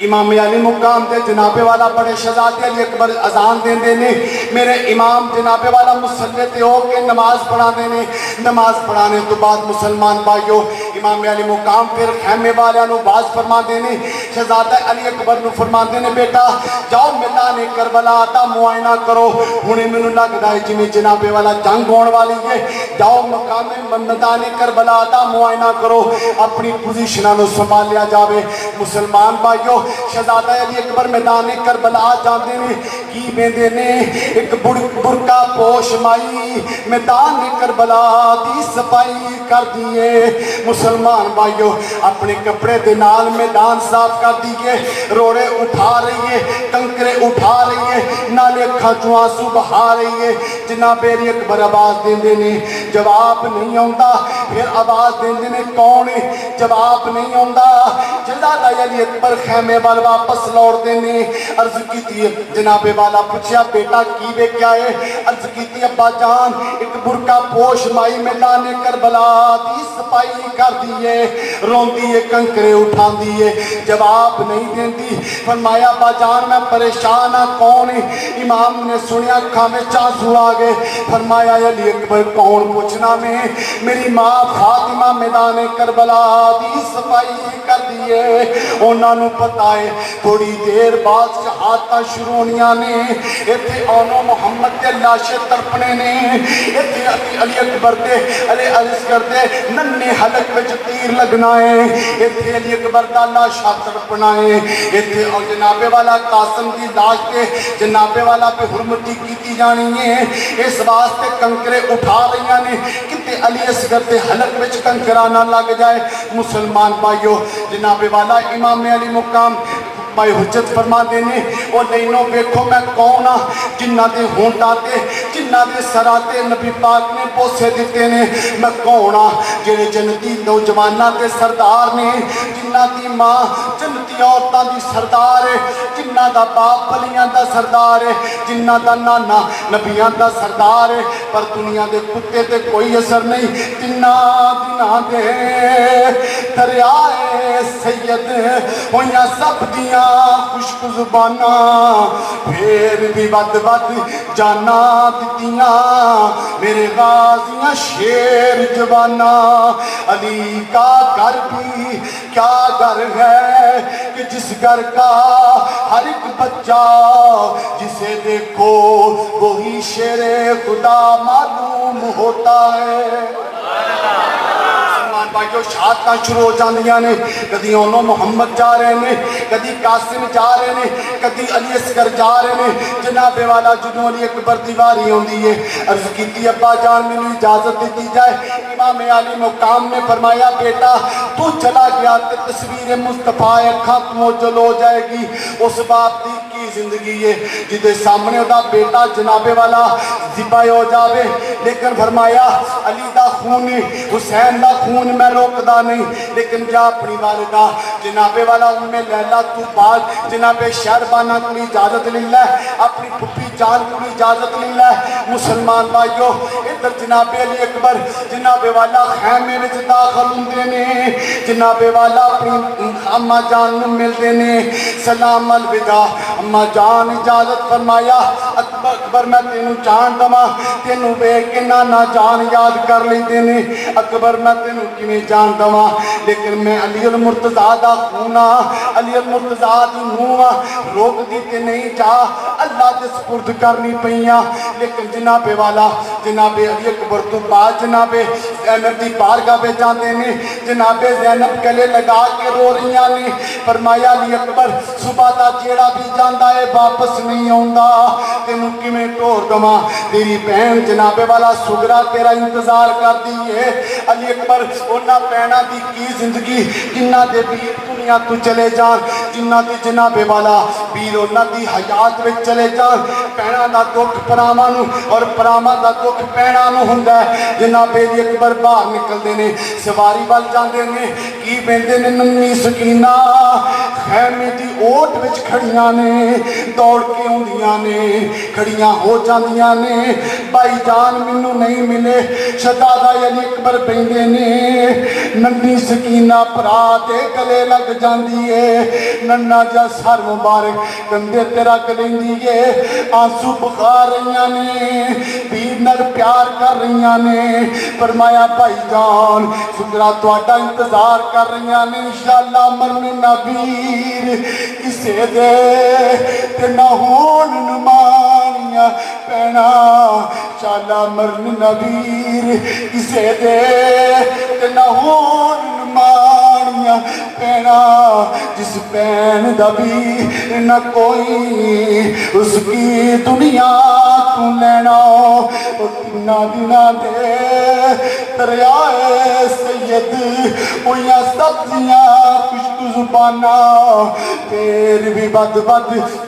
امام علی مقام دے جناب والا بڑے شہزادے علی اکبر اذان دین دینے میرے امام جناب والا مصلی تے ہو کے نماز پڑھا دینے نماز پڑھانے تو بعد مسلمان بھائیو امام علی مقام پھر خیمے والیاں نو باز فرما دینے شہزادہ علی اکبر نو فرما دینے بیٹا جاؤ میدان کربلا دا معائنہ کرو ہونے میں نو لگدا ہے جنہیں جناب والا جنگ ہون والی ہے جاؤ مقام میدان کربلا دا معائنہ کرو اپنی پوزیشنہ نو سنبھال لیا جاوے مسلمان بھائیو شہزادہ علی اکبر میدان کربلا جاندے نے کی بیندے نے ایک برکا پوش مائی میدان کربلا دی صفائی کر دیئے مسلمان بھائیو اپنے کپڑے دے نال میدان صاف کر دیئے روڑے اٹھا رہی ہے کنکرے اٹھا رہی ہے نالے کھانچوں آنسو بہا رہی ہے جناب علی اکبر آواز دیندے نے جواب نہیں ہوندا پھر آواز دیندے نے کون جواب نہیں ہوندا شہزادہ علی اکبر خیمے وال واپس لوٹ دینے عرض کی تھی جناب والا پوچھیا بیٹا کی بے کیا ہے عرض کی تھی ابا جان ایک برکا پوش مائی میدان کربلا دی صفائی کر دیئے رون دیئے کنکرے اٹھان دیئے جواب نہیں دین دی فرمایا ابا جان میں پریشان ہاں کون امام نے سنیا کھا میں چانسو آگے فرمایا علی اکبر کون پوچھنا میں میری ماں فاطمہ میدان کربلا دی صفائی کر دیئے انہاں نو پتہ ہے تھوڑی دیر بعد شہادتاں شروع ہونیاں نے ایتھے آنو محمد دے لاشے تڑپنے نے ایتھے علی اکبر دے علی عرض کر دے ننے حلق وچ تیر لگنا ہے ایتھے علی اکبر دا لاشا تڑپنا ہے ایتھے جناب والا قاسم دی لاش کے جناب والا پہ حرمتی کیتی جانی ہے اس واسطے کنکرے اٹھا رہیاں نے کتے علی اصغر دے حلق وچ کنکرانہ لگ جائے مسلمان بھائیو جناب والا امام علی مقام بھائی حجت فرما دینے او لینوں بیکھو میں کون ہاں جنہ دے ہونٹاتے جنہ دے سراتے نبی پاک نے بوسے دیتے نے میں کون ہاں جنہیں جنتی نوجوانہ دے سردار نے جنہ دی ماں جنتی عورتاں دی سردار ہے جنہ دا باپ بلیاں دا سردار ہے جنہ دا نانا نبیاں دا سردار ہے پر دنیا دے کتے تے کوئی اثر نہیں جنہ دنہ دے دریائے سید ہویاں سب دیاں خوشک زبانہ پھر بھی ود ود جانا دیتیاں میرے غازیاں شیر جوانہ علی کا گھر بھی کیا گھر ہے کہ جس گھر کا ہر ایک بچہ جسے دیکھو وہی شیر خدا معلوم ہوتا ہے بھائیو شہادتاں شروع ہو جاندیاں نے کدی اونوں محمد جا رہے نے کدی قاسم جا رہے نے کدی علی اصغر جا رہے نے جناب والا جدوں علی اکبر دی واری ہوندی ہے عرض کیتی ابا جان مینوں اجازت دیتی جائے امام علی مقام نے فرمایا بیٹا تو چلا گیا تے تصویر مصطفیٰ اکھاں تو جل ہو جائے گی اس باپ دی کی زندگی ہے جدے سامنے دا بیٹا جناب والا ذبح ہو جاوے لیکن فرمایا علی دا خون حسین دا خون میں روکدا نہیں لیکن جا اپنی والدہ جناب والا ام لیلہ تو بعد جناب شہربانہ کو اجازت لے لے اپنی پھپھی جان کو اجازت لے لے مسلمان بھائیو ادھر جناب علی اکبر جناب والا خیمے وچ داخل ہوندے نے جناب والا اپنی اماں جان نوں ملدے نے سلام الوداع اماں جان اجازت فرمایا اکبر میں تینوں جان دواں تینوں ویکھ کے نانا جان یاد کر لیندے نے اکبر میں تینوں کیویں جان دواں لیکن میں علی المرتضیٰ دا خون علی المرتضیٰ دی نوح روک دی تے نہیں جا اللہ دے سپرد کرنی پیاں لیکن جناب والا جناب علی اکبر تو بعد جناب زینب دی بارگاہ پہ جاندے نے جناب زینب گلے لگا کے رو رہیاں نے فرمایا علی اکبر صبح دا جیڑا بھی جاندا ہے واپس نہیں آوندا تینوں کیویں ٹور دواں تیری بہن جناب والا سغرا تیرا انتظار کر دی ہے علی اکبر انہاں بہناں دی کی زندگی جنہاں دے بھی دنیا تو چلے جان جنہاں دی جناب والا پیر انہاں دی حیات وچ چلے جان بہناں دا دکھ پراواں نوں اور پراواں دا دکھ بہناں نوں ہوندا ہے جناب علی اکبر باہر نکلدے نے سواری وال جاندے نے کی بیندے نے ننھی سکینہ خیمے دی اوٹ وچ کھڑیاں نے دوڑ کے اوندیاں نے کھڑیاں ہو جاندیاں نے بھائی جان مینوں نہیں ملے شہزادہ علی اکبر بیندے نے ننھی سکینہ بھرا دے گلے لگ جاندی ہے ننھا جا سر مبارک کندھے تے رکھ لیندی ہے آنسو بخا رہیاں نے پیر نال پیار کر رہیاں نے فرمایا بھائی جان سغرا تہاڈا انتظار کر رہیاں نے انشاءاللہ مرنے نہ ویر کسے دے تے نہ ہون نمانیاں پینا انشاءاللہ مرنے نہ ویر کسے دے تے نہ ہون نمانیاں پینا جس پین دا بھی نہ کوئی اس کی دنیا تو لینا تینا دینا دے دریائے سید ہویاں سبزیاں کشک زبانہ پھر بھی بد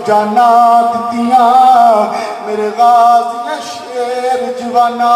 جانا دتیاں میرے غازیاں شیر جوانا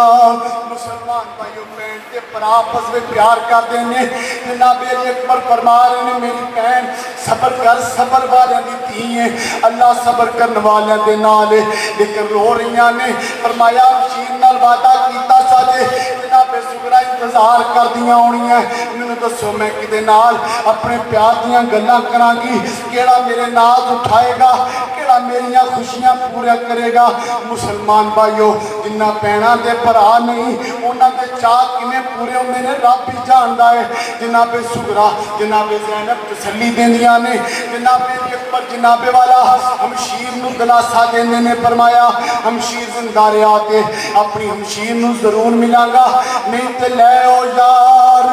مسلمان بھائیو بہن کے پر آپس میں پیار کر دینے جناب علی اکبر فرما رہے ہیں میری بہن صبر کر صبر والے دی تھی ہیں اللہ صبر کرنے والے دے نالے لیکن رو رہیاں نے فرمایا شیر نال وعدہ کیتا ساجے جناب سغرا انتظار کر دیاں ہونی ہیں انہوں دسو میں کدے نال اپنے پیار دیاں گلاں کراں گی کیڑا میرے ناز اٹھائے گا کیڑا میریاں خوشیاں پورا کرے گا مسلمان بھائیو جنہ بہناں دے بھرا نہیں انہاں دے چاہ کنے پورے ہوندے نے رب ہی جاندا ہے جناب سغرا جناب زینب تسلی دیندیاں نے جناب اکبر جناب والا ہمشیر نو دلاسا دیندے نے فرمایا ہمشیر زندہ رہا کے اپنی ہمشیر نو ضرور ملاں گا نہیں تے لے او یار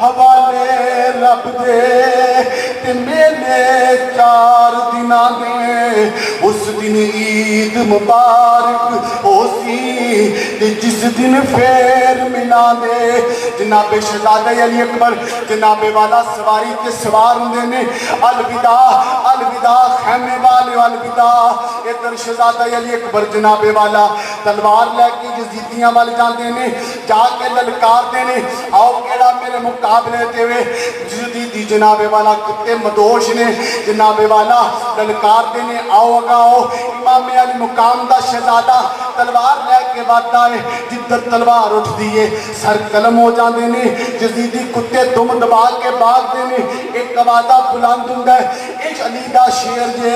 حوالے رب دے تے میلے 4 دناں دے اس دن عید مبارک ہو سی تے جس دن پھر ملا دے جناب شہزادہ علی اکبر جناب والا سواری کے سوار ہوندے نے الوداع الوداع خیمے والے الوداع ادھر شہزادہ علی اکبر جناب والا تلوار لے کے یزیدیاں وال جاندے نے جا کے للکار دے نے آؤ کیڑا میرے مقابلے تے وے یزیدی جناب والا کتے مدوش نے جناب والا للکار دے نے آؤ اگاؤ امام علی مقام دا شہزادہ تلوار لے کے وعدہ ہے جدھر تلوار اٹھ دیئے سر قلم ہو جاندے نے یزیدی کتے دم دبا کے باغ دے نے ایک وعدہ بلند ہوندا ہے ایک علی دا شیر جے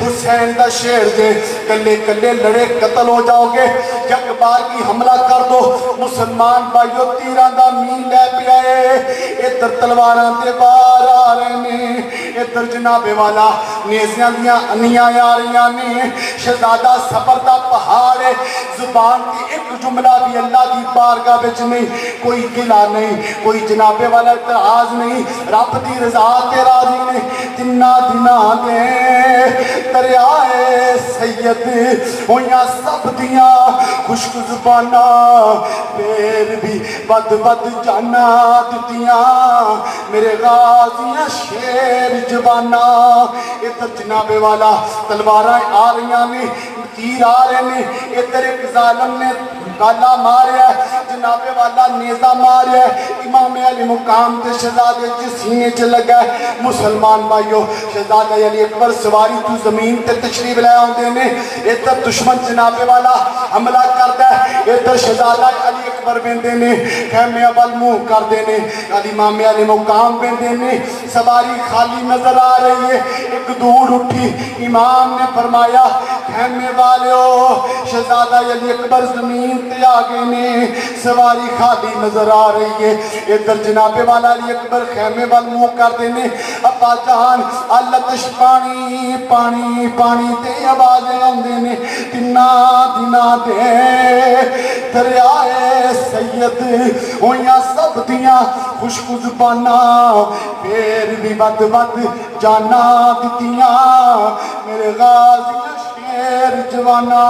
حسین دا شیر جے کلے کلے لڑے قتل ہو جاؤ گے یک بار کی حملہ کر دو مسلمان بھائیو تیراں دا مین لے پیا ہے ادھر تلواراں تے وار آ رہے نے ادھر جناب والا نیزیاں دیاں انیاں آ رہیاں نے شہزادہ صبر دا پہاڑ ہے زبان کی ایک جملہ بھی اللہ دی بارگاہ وچ نہیں کوئی گلا نہیں کوئی جناب والا اعتراض نہیں رب دی رضا تے راضی نے تنا دنا دے دریائے سید ہویاں سب دیاں خشک زباناں پھر بھی بد بد جانا دتیاں میرے غازیاں شیر جوانا ادھر جناب والا تلواراں آ رہیاں نے تیر آ رہے نے ادھر ایک ظالم نے گالا ماریا ہے جناب والا نیزہ ماریا ہے امام علی مقام تے شہزادے جس سینے چ لگا ہے مسلمان بھائیو شہزادہ علی اکبر سواری تو زمین تے تشریف لے آندے نے ادھر دشمن جناب والا حملہ کردا ہے ادھر شہزادہ علی اکبر بندے نے خیمے اول منہ کردے نے امام علی مقام بندے نے سواری خالی نظر آ رہی ہے ایک دور اٹھی امام نے فرمایا خیمے والیو شہزادہ علی اکبر زمین تے آگے نے سواری خالی نظر آ رہی ہے ادھر جناب والا علی اکبر خیمے وال منہ کردے نے ابا جان آلتش پانی پانی پانی تے آوازیں آندے نے تنا دنا دے دریائے سید ہویاں سب دیاں خشک زباناں پھر بھی بد بد جانا دتیاں میرے غازی شیر جوانا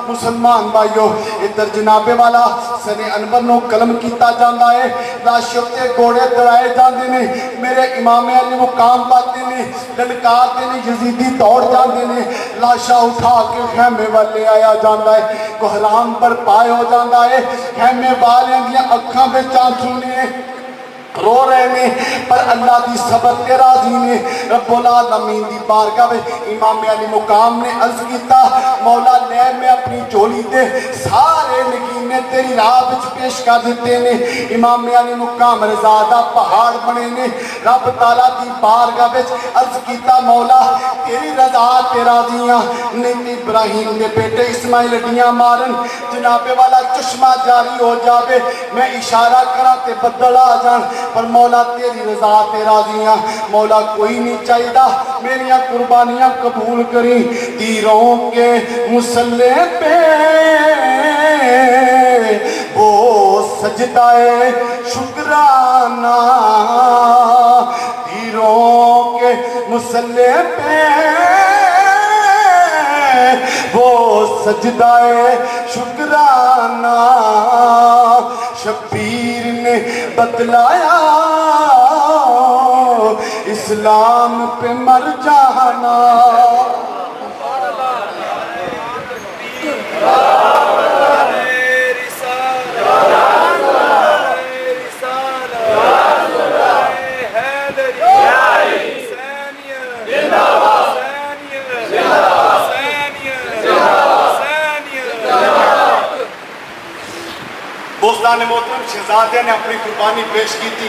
مسلمان بھائیو ادھر جناب والا سنے انور نو قلم کیتا جاندا ہے لاشوں تے گھوڑے درائے جاندے نے میرے امام علی مقام پاتے نے للکارتے نے یزیدی دوڑ جاندے نے لاشا اٹھا کے خیمے والے آیا جاندا ہے کوہرام پر پائے ہو جاندا ہے خیمے والے دیاں اکھاں وچ آنسو نے رو رہے نے پر اللہ دی صبر تے راضی نے رب العالمین دی بارگاہ میں امام علی مقام نے عرض کیتا مولا لے میں اپنی جھولی دے سارے نگینے تیری راہ وچ پیش کر دیتے نے امام علی مقام رضا دا پہاڑ بنے نے رب تعالیٰ دی بارگاہ وچ عرض کیتا مولا تیری رضا تے راضیاں نہیں ابراہیم دے بیٹے اسماعیل ڈیاں مارن جناب والا چشمہ جاری ہو جاوے میں اشارہ کرا تے بدل آ جان پر مولا تیری رضا تے راضیاں مولا کوئی نہیں چاہیدہ میریاں قربانیاں قبول کری تیروں کے مسلح پہ وہ سجدہ شکرانہ تیروں کے مسلح پہ وہ سجدہ شکرانہ شبیر نے بتلایا اسلام پہ مر جانا دوستان محترم شہزادے نے اپنی قربانی پیش کی تھی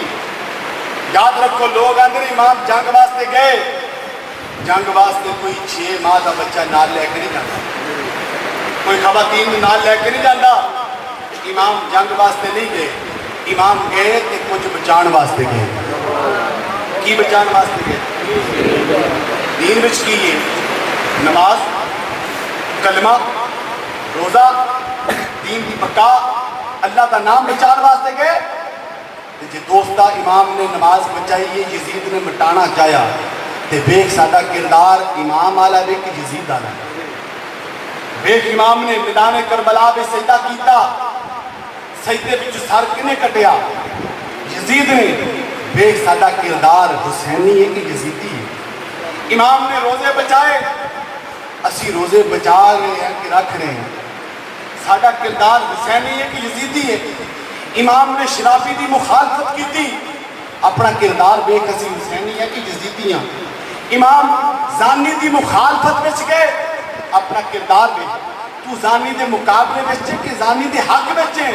یاد رکھو لوگ اندر امام جنگ واسطے گئے جنگ واسطے کوئی 6 ماہ کا بچہ نال لے کے نہیں جاتا کوئی خواتین نال لے کے نہیں جاتا امام جنگ واسطے نہیں گئے امام گئے کہ کچھ بچان واسطے گئے کی بچان واسطے گئے دین وچ کی ہے نماز کلمہ روزہ دین کی بقا اللہ کا نام بچان واسطے گئے جی دوستہ امام نے نماز بچائی ہے یزید نے مٹانا چاہیا تے بیک سادہ کردار امام آلہ بیک یزید آلہ بیک امام نے میدان کربلا بے سجدہ کیتا سجدے بچ سر کنے کٹیا یزید نے بیک سادہ کردار حسینی ہے کہ یزیدی ہے امام نے روزے بچائے اسی روزے بچا رہے ہیں کہ رکھ رہے ہیں سادہ کردار حسینی ہے کہ یزیدی ہے امام نے شرافی دی مخالفت کی تھی اپنا کردار بے کسی حسینی ہے کہ یزیدیاں امام زانی دی مخالفت بچ گئے اپنا کردار بے تو زانی دے مقابلے بچے کہ زانی دے حق بچے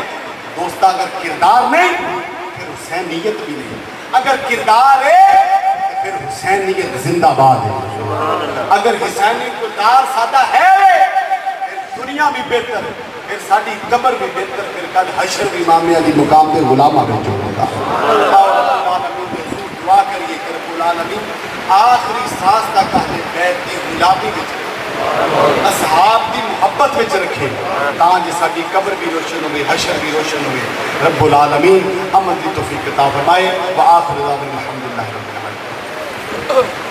دوستہ اگر کردار نہیں پھر حسینیت بھی نہیں اگر کردار ہے پھر حسینیت زندہ باد ہے اگر حسینی کردار سادہ ہے پھر دنیا بھی بہتر ہے پھر ساڑی قبر بھی بہتر پھر کل حشر بھی امام علی مقام پہ غلامہ بچوں ہوگا دعا کریے کہ رب العالمین آخری سانس تک اہل بیت دی غلامی وچ اصحاب دی محبت وچ رکھے تاں جے ساڈی قبر بھی روشن ہوئے حشر بھی روشن ہوئے رب العالمین عمل دی توفیق عطا فرمائے وآخر دعوانا الحمدللہ رب العالمین